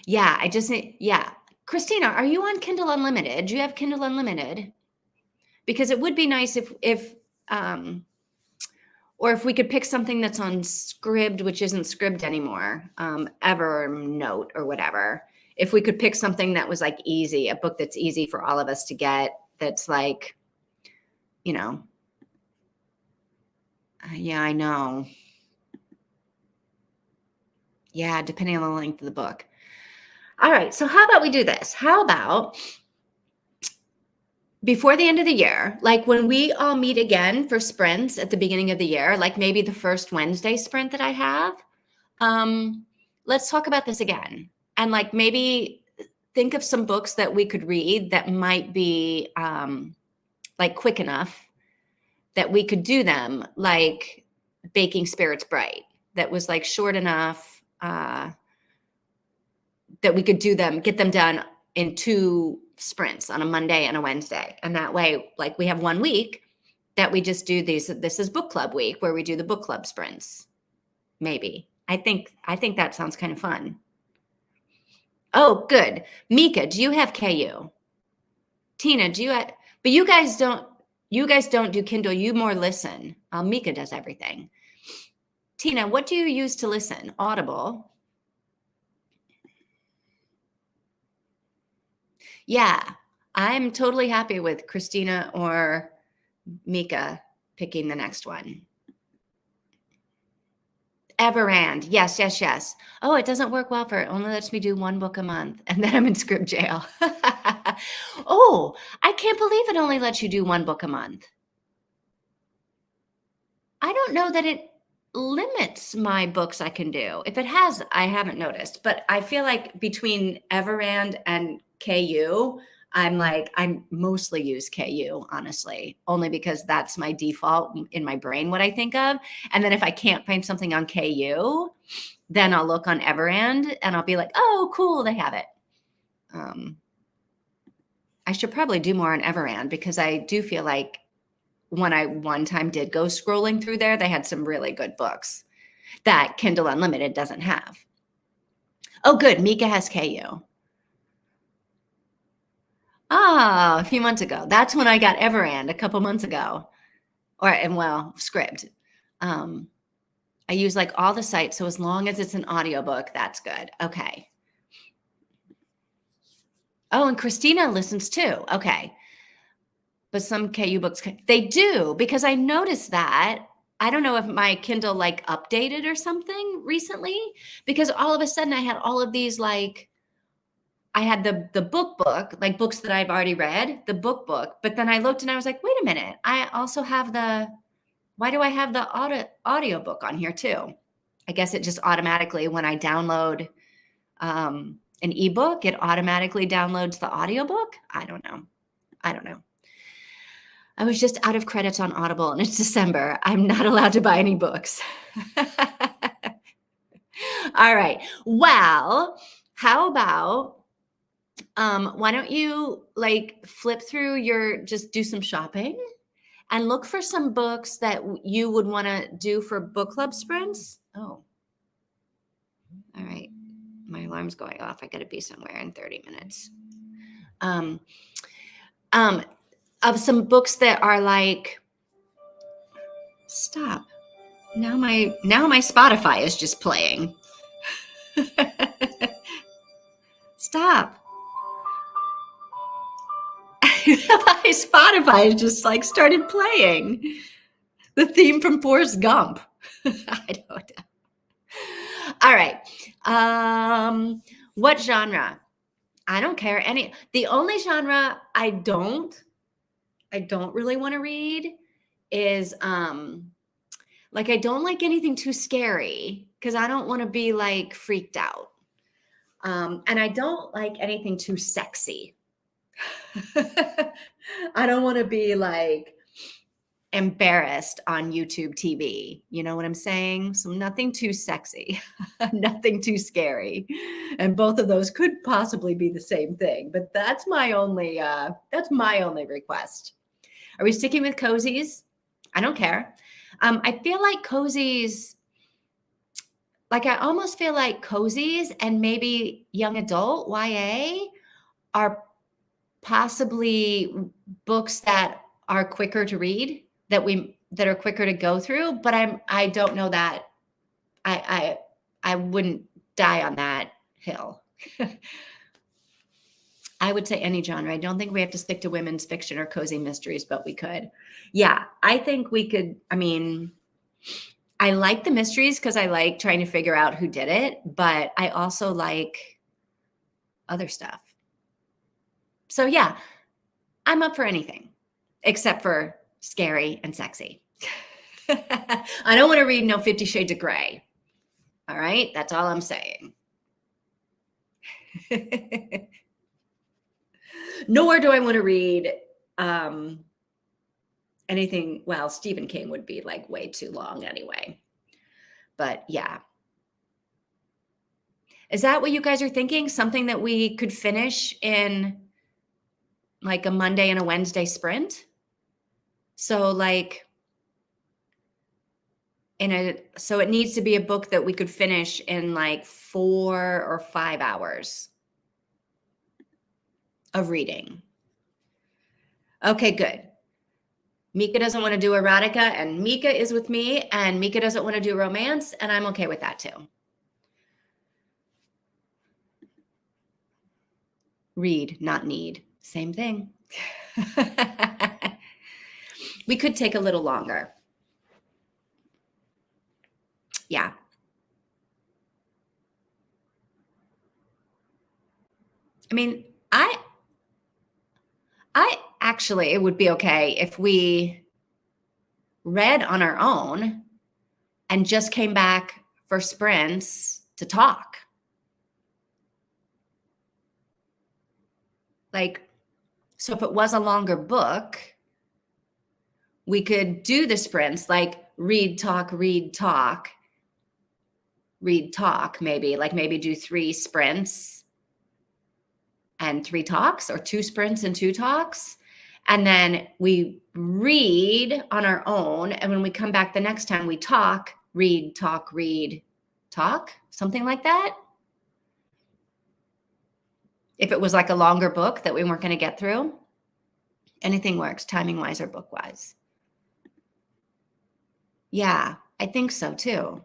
Yeah. Christina, are you on Kindle Unlimited? Do you have Kindle Unlimited? Because it would be nice if we could pick something that's on Scribd, which isn't Scribd anymore, Evernote or whatever. If we could pick something that was like easy, a book that's easy for all of us to get, that's like, yeah, I know. Yeah, depending on the length of the book. All right, so how about we do this? How about before the end of the year, like when we all meet again for sprints at the beginning of the year, like maybe the first Wednesday sprint that I have, let's talk about this again. And like maybe think of some books that we could read that might be like quick enough that we could do them, like Baking Spirits Bright, that was like short enough that we could do them, get them done in 2 sprints on a Monday and a Wednesday. And that way, like we have 1 week that we just do these. This is book club week where we do the book club sprints. Maybe. I think that sounds kind of fun. Oh, good. Mika, do you have KU? Tina, do you have, but you guys don't do Kindle. You more listen. Mika does everything. Tina, what do you use to listen? Audible. Yeah, I'm totally happy with Christina or Mika picking the next one. Everand. Yes. Oh, it doesn't work well for it. Only lets me do 1 book a month. And then I'm in Scribd jail. Oh, I can't believe it only lets you do 1 book a month. I don't know that it limits my books I can do. If it has, I haven't noticed. But I feel like between Everand and KU, I mostly use KU, honestly, only because that's my default in my brain, what I think of. And then if I can't find something on KU, then I'll look on Everand and I'll be like, oh, cool, they have it. I should probably do more on Everand because I do feel like when I one time did go scrolling through there, they had some really good books that Kindle Unlimited doesn't have. Oh, good. Mika has KU. Ah, a few months ago. That's when I got Everand a couple months ago. Scribd. I use like all the sites. So as long as it's an audiobook, that's good. Okay. Oh, and Christina listens too. Okay. But some KU books, they do, because I noticed that. I don't know if my Kindle like updated or something recently, because all of a sudden I had all of these, like, I had the book, like books that I've already read, the book, but then I looked and I was like, wait a minute, I also have why do I have the audiobook on here too? I guess it just automatically, when I download an ebook, it automatically downloads the audiobook. I don't know. I was just out of credits on Audible and it's December. I'm not allowed to buy any books. All right. Well, how about, why don't you like flip through just do some shopping and look for some books that you would want to do for book club sprints. Oh, all right. My alarm's going off. I got to be somewhere in 30 minutes. Of some books that are like, stop. Now my Spotify is just playing. Stop. My Spotify just like started playing the theme from Forrest Gump. I don't know. All right. What genre? I don't care. The only genre I don't really want to read is Like, I don't like anything too scary because I don't want to be like freaked out. And I don't like anything too sexy. I don't want to be like embarrassed on YouTube TV. You know what I'm saying? So nothing too sexy, nothing too scary. And both of those could possibly be the same thing, but that's my only request. Are we sticking with cozies? I don't care. I feel like cozies, like I almost feel like cozies and maybe young adult YA are possibly books that are quicker to read, that are quicker to go through, but I don't know that I wouldn't die on that hill. I would say any genre. I don't think we have to stick to women's fiction or cozy mysteries, but we could. Yeah, I think we could. I mean, I like the mysteries because I like trying to figure out who did it, but I also like other stuff. So yeah, I'm up for anything except for scary and sexy. I don't want to read no 50 Shades of Grey. All right, that's all I'm saying. Nor do I want to read anything. Well, Stephen King would be like way too long anyway. But yeah. Is that what you guys are thinking? Something that we could finish in like a Monday and a Wednesday sprint? So like so it needs to be a book that we could finish in like 4 or 5 hours of reading. Okay, good. Mika doesn't want to do erotica, and Mika is with me, and Mika doesn't want to do romance, and I'm okay with that too. Read, not need. Same thing. We could take a little longer. Yeah. I mean, I actually, it would be okay if we read on our own and just came back for sprints to talk. Like, so if it was a longer book, we could do the sprints, like read, talk, maybe, like maybe do 3 sprints and 3 talks, or 2 sprints and 2 talks. And then we read on our own. And when we come back the next time, we talk, read, talk, something like that. If it was like a longer book that we weren't going to get through, anything works, timing wise or book wise. Yeah, I think so too.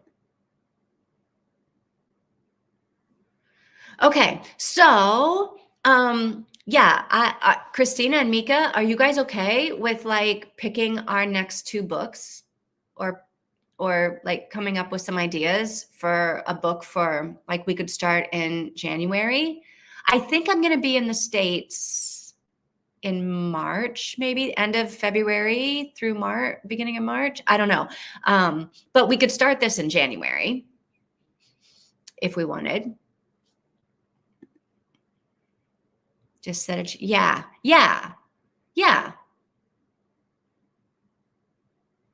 Okay, so yeah, Christina and Mika, are you guys okay with like picking our next 2 books, or like coming up with some ideas for a book for like we could start in January? I think I'm going to be in the States in March, maybe end of February through March, beginning of March. I don't know. But we could start this in January if we wanted. Just set it. Yeah.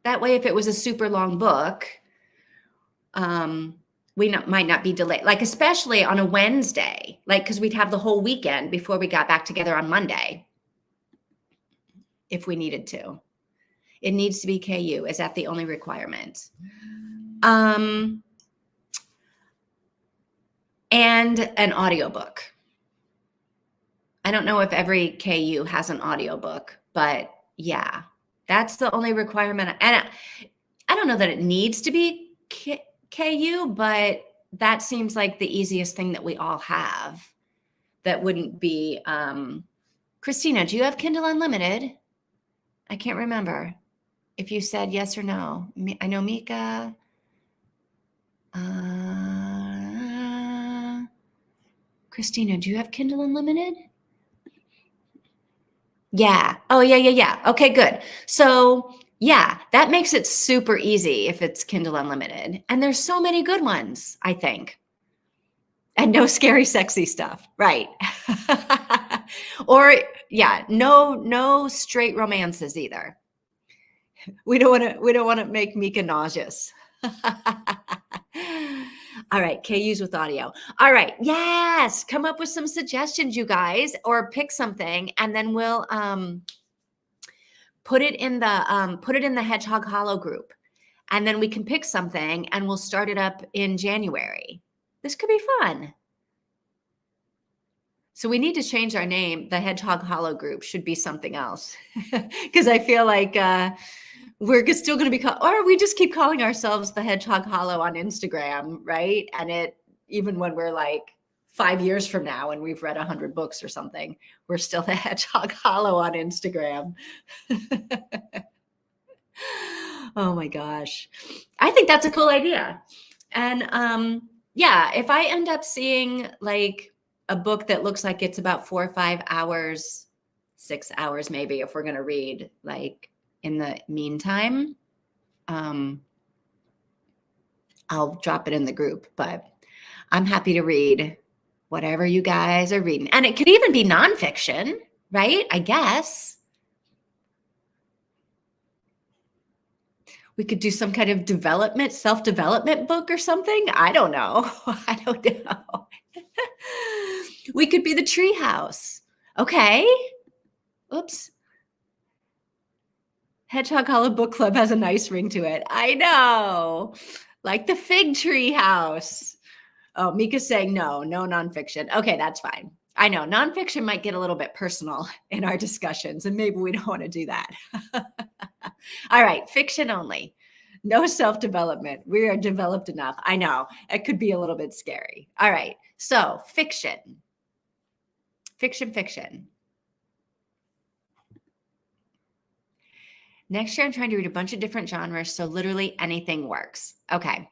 That way, if it was a super long book, we might not be delayed, like especially on a Wednesday, like because we'd have the whole weekend before we got back together on Monday if we needed to. It needs to be KU. Is that the only requirement? And an audiobook. I don't know if every KU has an audiobook, but yeah, that's the only requirement. And I don't know that it needs to be KU, but that seems like the easiest thing that we all have. That wouldn't be, Christina, do you have Kindle Unlimited? I can't remember if you said yes or no. I know Mika. Christina, do you have Kindle Unlimited? Yeah. Oh, yeah. Okay, good. So Yeah, that makes it super easy if it's Kindle Unlimited. And there's so many good ones, I think. And no scary, sexy stuff. Right. Or yeah, no straight romances either. We don't want to make Mika nauseous. All right, KUs with audio. All right, yes, come up with some suggestions, you guys, or pick something, and then we'll put it in the Hedgehog Hollow group, and then we can pick something, and we'll start it up in January. This could be fun. So we need to change our name. The Hedgehog Hollow group should be something else, because I feel like we're still going to be called, or we just keep calling ourselves the Hedgehog Hollow on Instagram, right? And it, even when we're like 5 years from now and we've read 100 books or something, we're still the Hedgehog Hollow on Instagram. Oh my gosh. I think that's a cool idea. And yeah, if I end up seeing like a book that looks like it's about 4 or 5 hours, 6 hours maybe, if we're going to read like in the meantime, I'll drop it in the group, but I'm happy to read whatever you guys are reading. And it could even be nonfiction, right? I guess we could do some kind of self-development book or something. I don't know. I don't know. We could be the treehouse. Okay. Oops. Hedgehog Hollow Book Club has a nice ring to it. I know. Like the fig tree house. Oh, Mika's saying no nonfiction. Okay, that's fine. I know nonfiction might get a little bit personal in our discussions, and maybe we don't want to do that. All right, fiction only. No self-development. We are developed enough. I know it could be a little bit scary. All right, so fiction. Fiction. Next year, I'm trying to read a bunch of different genres, so literally anything works. Okay.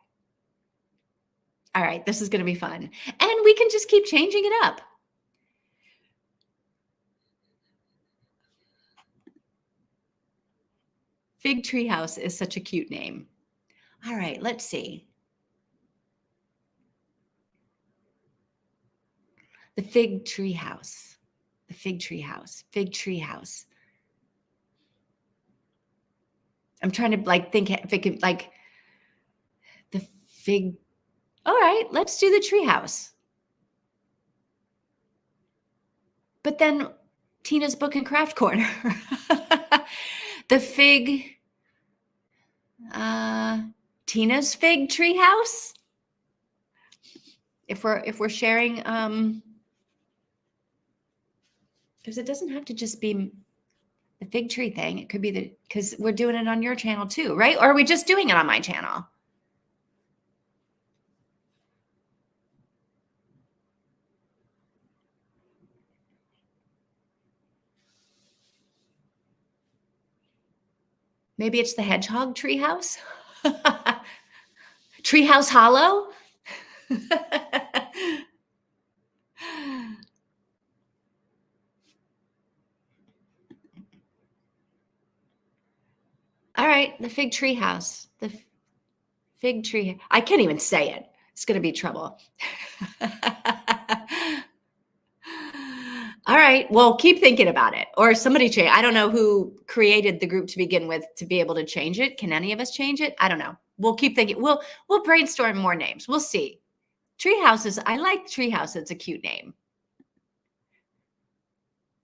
All right, this is going to be fun. And we can just keep changing it up. Fig Treehouse is such a cute name. All right, let's see. The Fig Treehouse. The Fig Treehouse. Fig Treehouse. I'm trying to like think if it could like the fig. All right, let's do the treehouse. But then Tina's Book and Craft Corner. The fig. Tina's Fig Treehouse. If we're sharing, because it doesn't have to just be the fig tree thing. It could be because we're doing it on your channel too, right? Or are we just doing it on my channel? Maybe it's the Hedgehog Treehouse? Treehouse Hollow? All right, the Fig Tree House. The Fig Tree. I can't even say it. It's going to be trouble. All right. Well, keep thinking about it. Or somebody change. I don't know who created the group to begin with to be able to change it. Can any of us change it? I don't know. We'll keep thinking. We'll brainstorm more names. We'll see. Treehouses. I like Treehouse. It's a cute name.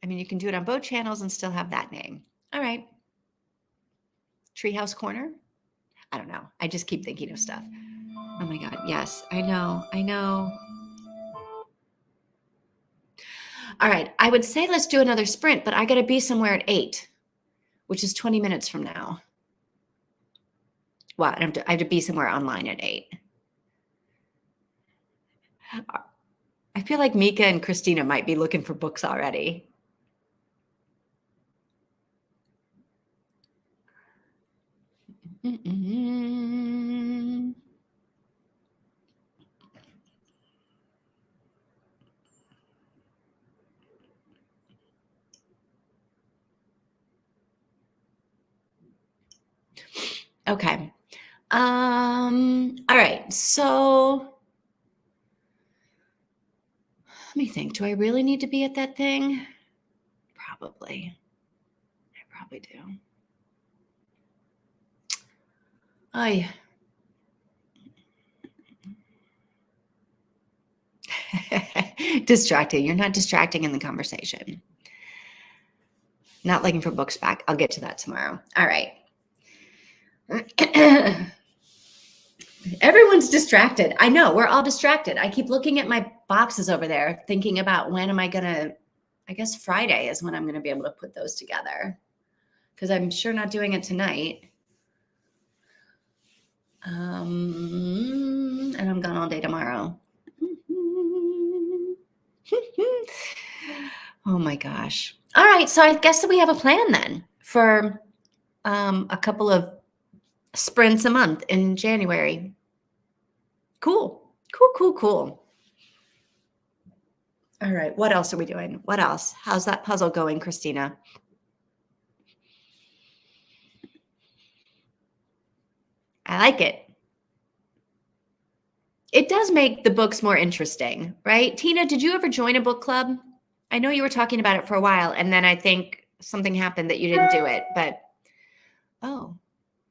I mean, you can do it on both channels and still have that name. All right. Treehouse Corner. I don't know. I just keep thinking of stuff. Oh my God. Yes, I know. All right. I would say let's do another sprint, but I got to be somewhere at 8, which is 20 minutes from now. Well, I have to be somewhere online at 8. I feel like Mika and Christina might be looking for books already. Okay. All right. So let me think. Do I really need to be at that thing? Probably. I probably do. I distracting. You're not distracting in the conversation. Not looking for books back. I'll get to that tomorrow. All right. Everyone's distracted. I know, we're all distracted. I keep looking at my boxes over there, thinking about when am I going to, I guess Friday is when I'm going to be able to put those together, because I'm sure not doing it tonight. And I'm gone all day tomorrow. Oh my gosh. All right. So I guess that we have a plan then for a couple of sprints a month in January. Cool. Cool. All right. What else are we doing? What else? How's that puzzle going, Christina? I like it. It does make the books more interesting, right? Tina, did you ever join a book club? I know you were talking about it for a while, and then I think something happened that you didn't do it, but oh,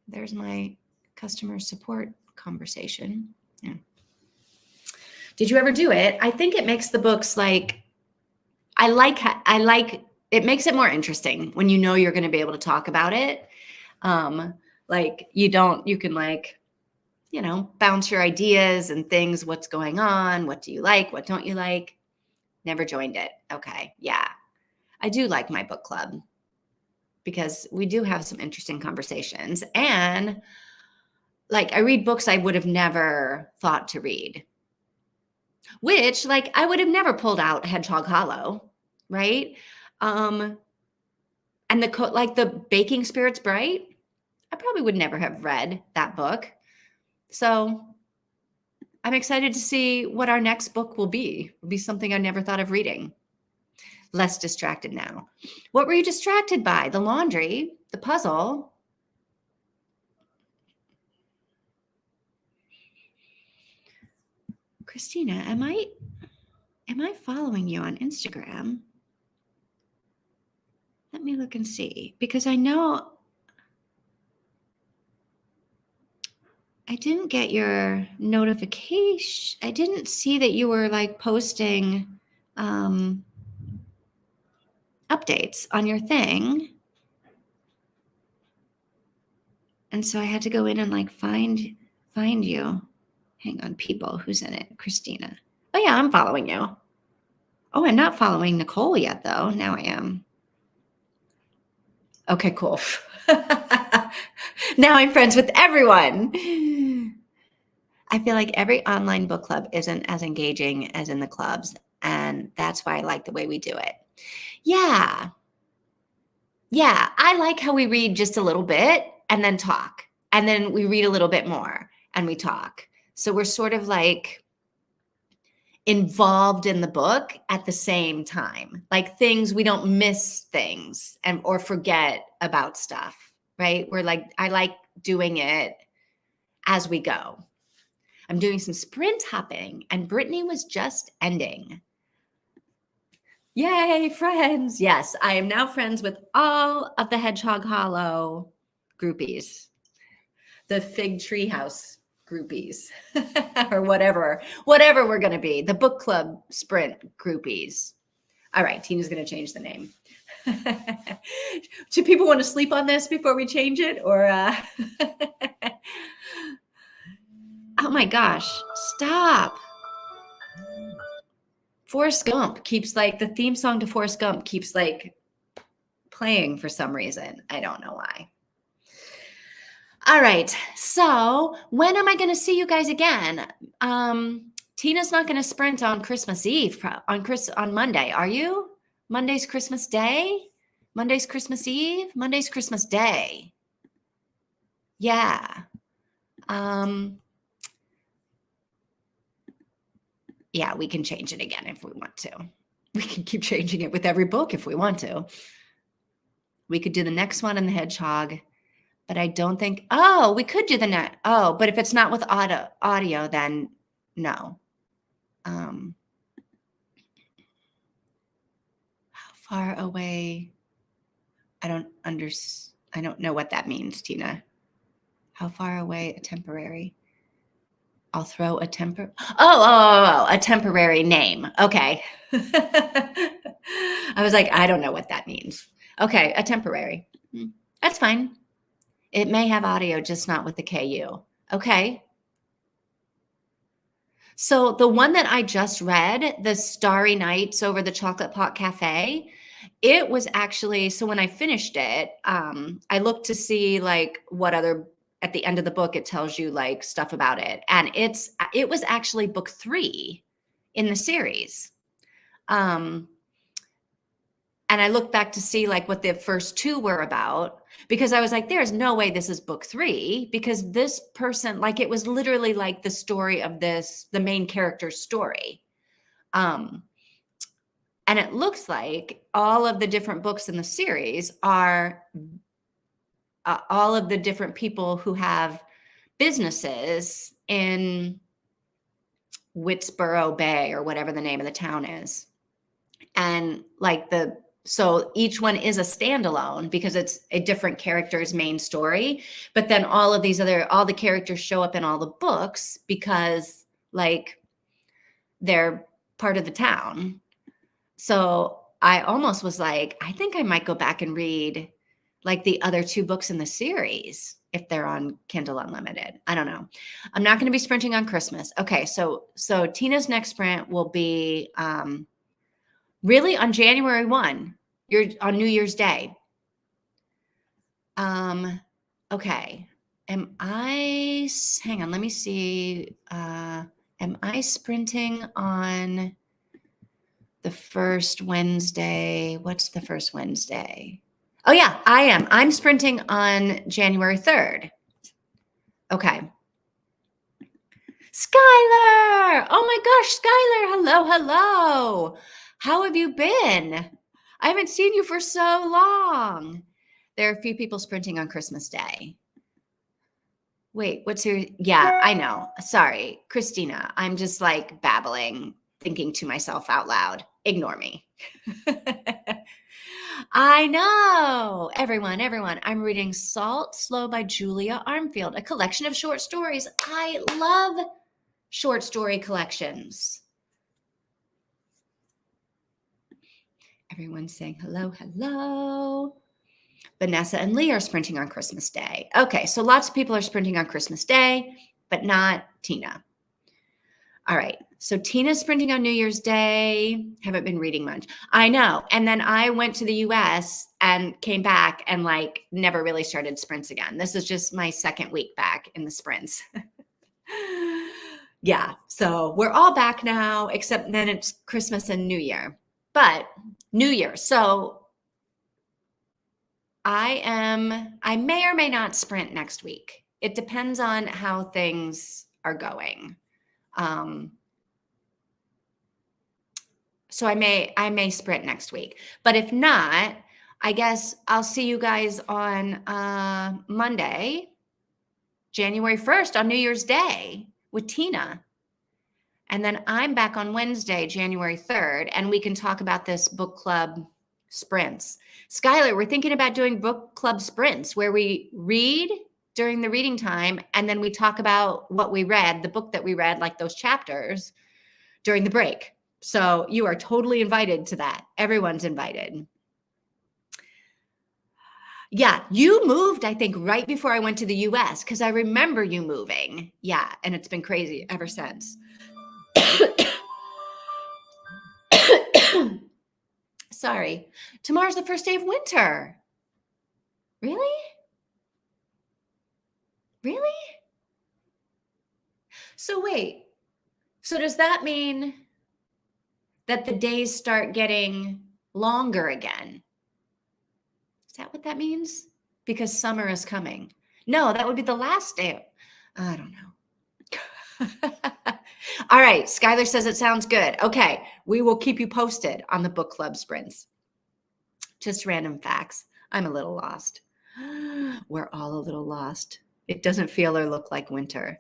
there's my customer support conversation. Yeah. Did you ever do it? I think it makes the books like, I like it makes it more interesting when you know you're going to be able to talk about it. Like you can like, bounce your ideas and things. What's going on? What do you like? What don't you like? Never joined it. Okay. Yeah. I do like my book club because we do have some interesting conversations, and like I read books I would have never thought to read, which like I would have never pulled out Hedgehog Hollow, right? And like the Baking Spirits Bright, I probably would never have read that book. So I'm excited to see what our next book will be. It'll be something I never thought of reading. Less distracted now. What were you distracted by? The laundry, the puzzle. Christina, am I following you on Instagram? Let me look and see, because I know I didn't get your notification. I didn't see that you were like posting updates on your thing. And so I had to go in and like find you. Hang on, people, who's in it? Christina. Oh yeah, I'm following you. Oh, I'm not following Nicole yet though. Now I am. Okay, cool. Now I'm friends with everyone. I feel like every online book club isn't as engaging as in the clubs, and that's why I like the way we do it. Yeah, I like how we read just a little bit and then talk, and then we read a little bit more and we talk. So we're sort of like involved in the book at the same time, like things, we don't miss things or forget about stuff, right? We're like, I like doing it as we go. I'm doing some sprint hopping, and Brittany was just ending. Yay, friends. Yes, I am now friends with all of the Hedgehog Hollow groupies, the Fig Tree House groupies, or whatever we're going to be, the book club sprint groupies. All right, Tina's going to change the name. Do people want to sleep on this before we change it, or oh my gosh, stop. Forrest Gump keeps like, the theme song to Forrest Gump keeps like playing for some reason. I don't know why. All right. So when am I going to see you guys again? Tina's not going to sprint on Christmas Eve, on Monday. Are you? Monday's Christmas Day? Monday's Christmas Eve? Monday's Christmas Day. Yeah. Yeah, we can change it again if we want to. We can keep changing it with every book if we want to. We could do the next one in the Hedgehog, but I don't think, oh, we could do the net. Oh, but if it's not with audio, then no. How far away? I don't know what that means, Tina. How far away a temporary? I'll throw a a temporary name. Okay. I was like, I don't know what that means. Okay, a temporary. That's fine. It may have audio, just not with the KU. Okay. So the one that I just read, The Starry Nights Over the Chocolate Pot Cafe, it was actually, so when I finished it, I looked to see like what other, at the end of the book, it tells you like stuff about it. And it was actually book 3 in the series. And I looked back to see like what the first 2 were about, because I was like, there's no way this is book 3, because this person, like, it was literally like the story of the main character's story. And it looks like all of the different books in the series are all of the different people who have businesses in Whitesboro Bay or whatever the name of the town is. And like so each one is a standalone because it's a different character's main story. But then all the characters show up in all the books because like they're part of the town. So I almost was like, I think I might go back and read like the other 2 books in the series if they're on Kindle Unlimited. I don't know. I'm not going to be sprinting on Christmas. Okay, so Tina's next sprint will be really on January 1. You're on New Year's Day. Okay. Hang on, let me see. Am I sprinting on the first Wednesday? What's the first Wednesday? Oh yeah, I am. I'm sprinting on January 3rd. Okay. Skylar! Oh my gosh, Skylar! Hello. How have you been? I haven't seen you for so long. There are a few people sprinting on Christmas Day. Wait, yeah, I know. Sorry, Christina. I'm just like babbling, thinking to myself out loud. Ignore me. I know. Everyone. I'm reading Salt Slow by Julia Armfield, a collection of short stories. I love short story collections. Everyone's saying hello. Vanessa and Lee are sprinting on Christmas Day. Okay, so lots of people are sprinting on Christmas Day, but not Tina. All right, so Tina's sprinting on New Year's Day. Haven't been reading much. I know. And then I went to the US and came back and like never really started sprints again. This is just my second week back in the sprints. Yeah, so we're all back now, except then it's Christmas and New Year. But New Year, so I may or may not sprint next week. It depends on how things are going. So I may sprint next week, but if not, I guess I'll see you guys on Monday, January 1st on New Year's Day with Tina. And then I'm back on Wednesday, January 3rd, and we can talk about this book club sprints. Skylar, we're thinking about doing book club sprints where we read during the reading time, and then we talk about what we read, the book that we read, like those chapters, during the break. So you are totally invited to that. Everyone's invited. Yeah, you moved, I think, right before I went to the US, because I remember you moving. Yeah, and it's been crazy ever since. Sorry. Tomorrow's the first day of winter. Really? So wait. So does that mean that the days start getting longer again? Is that what that means? Because summer is coming. No, that would be the last day. I don't know. All right. Skylar says it sounds good. Okay. We will keep you posted on the book club sprints. Just random facts. I'm a little lost. We're all a little lost. It doesn't feel or look like winter.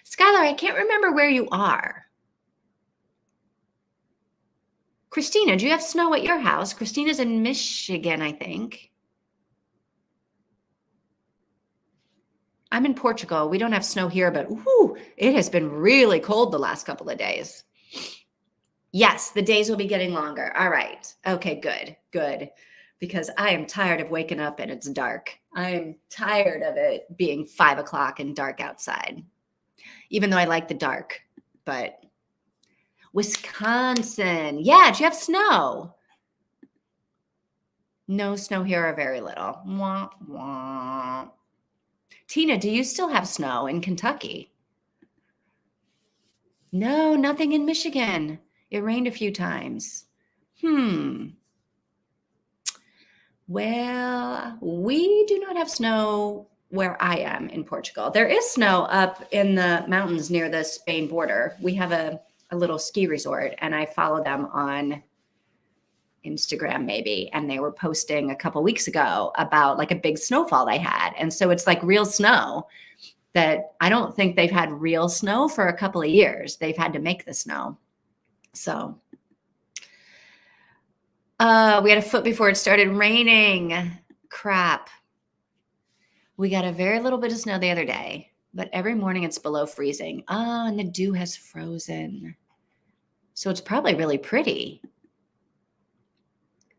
Skylar, I can't remember where you are. Christina, do you have snow at your house? Christina's in Michigan, I think. I'm in Portugal. We don't have snow here, but ooh, it has been really cold the last couple of days. Yes, the days will be getting longer. All right. Okay, good, good. Because I am tired of waking up and it's dark. I am tired of it being 5 o'clock and dark outside, even though I like the dark. But Wisconsin, yeah, do you have snow? No snow here or very little. Wah, wah. Tina, do you still have snow in Kentucky? No, nothing in Michigan. It rained a few times. Well, we do not have snow where I am in Portugal. There is snow up in the mountains near the Spain border. We have a little ski resort, and I follow them on Instagram maybe, and they were posting a couple weeks ago about like a big snowfall they had. And so it's like real snow that I don't think they've had real snow for a couple of years. They've had to make the snow. So we had a foot before it started raining. Crap. We got a very little bit of snow the other day, but every morning it's below freezing. Oh, and the dew has frozen. So it's probably really pretty.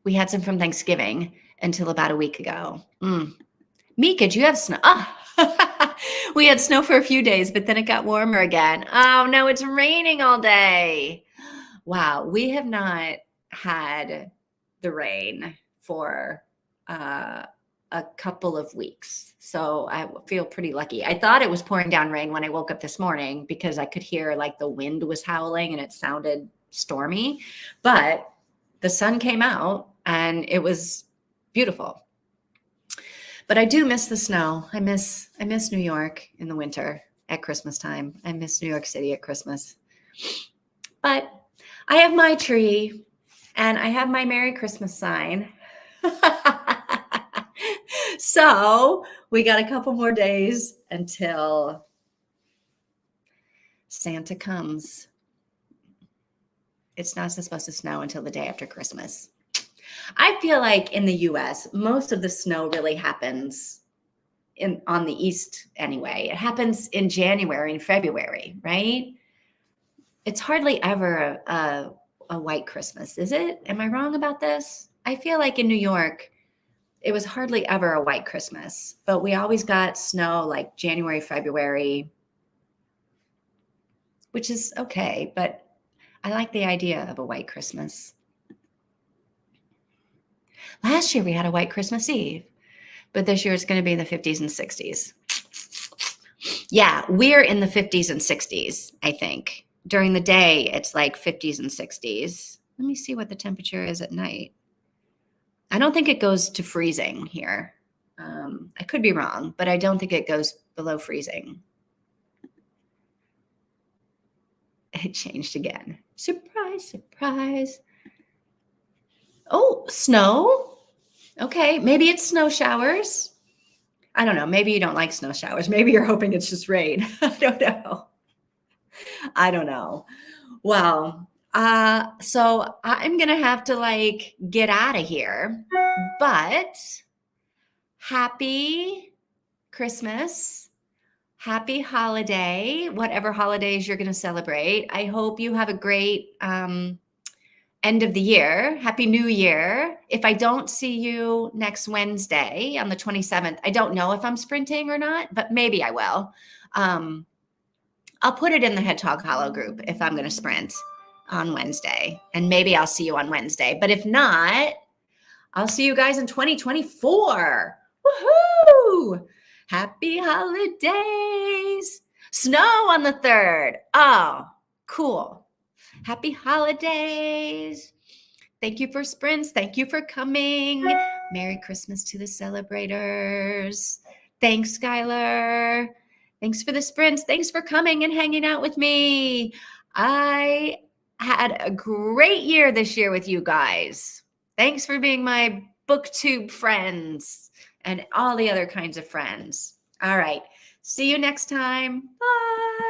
We had some from Thanksgiving until about a week ago. Mika, do you have snow? Oh. We had snow for a few days, but then it got warmer again. Oh, no, it's raining all day. Wow, we have not had the rain for a couple of weeks. So I feel pretty lucky. I thought it was pouring down rain when I woke up this morning because I could hear like the wind was howling and it sounded stormy, but the sun came out and it was beautiful. But I do miss the snow. I miss New York in the winter at Christmas time. I miss New York City at Christmas. But I have my tree and I have my Merry Christmas sign. So we got a couple more days until Santa comes. It's not supposed to snow until the day after Christmas. I feel like in the US, most of the snow really happens on the East anyway. It happens in January and February, right? It's hardly ever a white Christmas, is it? Am I wrong about this? I feel like in New York, it was hardly ever a white Christmas, but we always got snow like January, February, which is okay, but I like the idea of a white Christmas. Last year we had a white Christmas Eve, but this year it's going to be in the 50s and 60s. Yeah, we're in the 50s and 60s, I think. During the day, it's like 50s and 60s. Let me see what the temperature is at night. I don't think it goes to freezing here. I could be wrong, but I don't think it goes below freezing. It changed again. Surprise, surprise. Oh, snow. Okay, maybe it's snow showers. I don't know. Maybe you don't like snow showers. Maybe you're hoping it's just rain. I don't know. Well, so I'm going to have to like get out of here, but happy Christmas, happy holiday, whatever holidays you're going to celebrate. I hope you have a great end of the year. Happy New Year. If I don't see you next Wednesday on the 27th, I don't know if I'm sprinting or not, but maybe I will. I'll put it in the Hedgehog Hollow group if I'm going to sprint on Wednesday, and maybe I'll see you on Wednesday. But if not, I'll see you guys in 2024. Woohoo! Happy holidays. Snow on the 3rd. Oh, cool. Happy holidays. Thank you for sprints. Thank you for coming. Merry Christmas to the celebrators. Thanks, Skylar. Thanks for the sprints. Thanks for coming and hanging out with me. I had a great year this year with you guys. Thanks for being my booktube friends and all the other kinds of friends. All right. See you next time. Bye.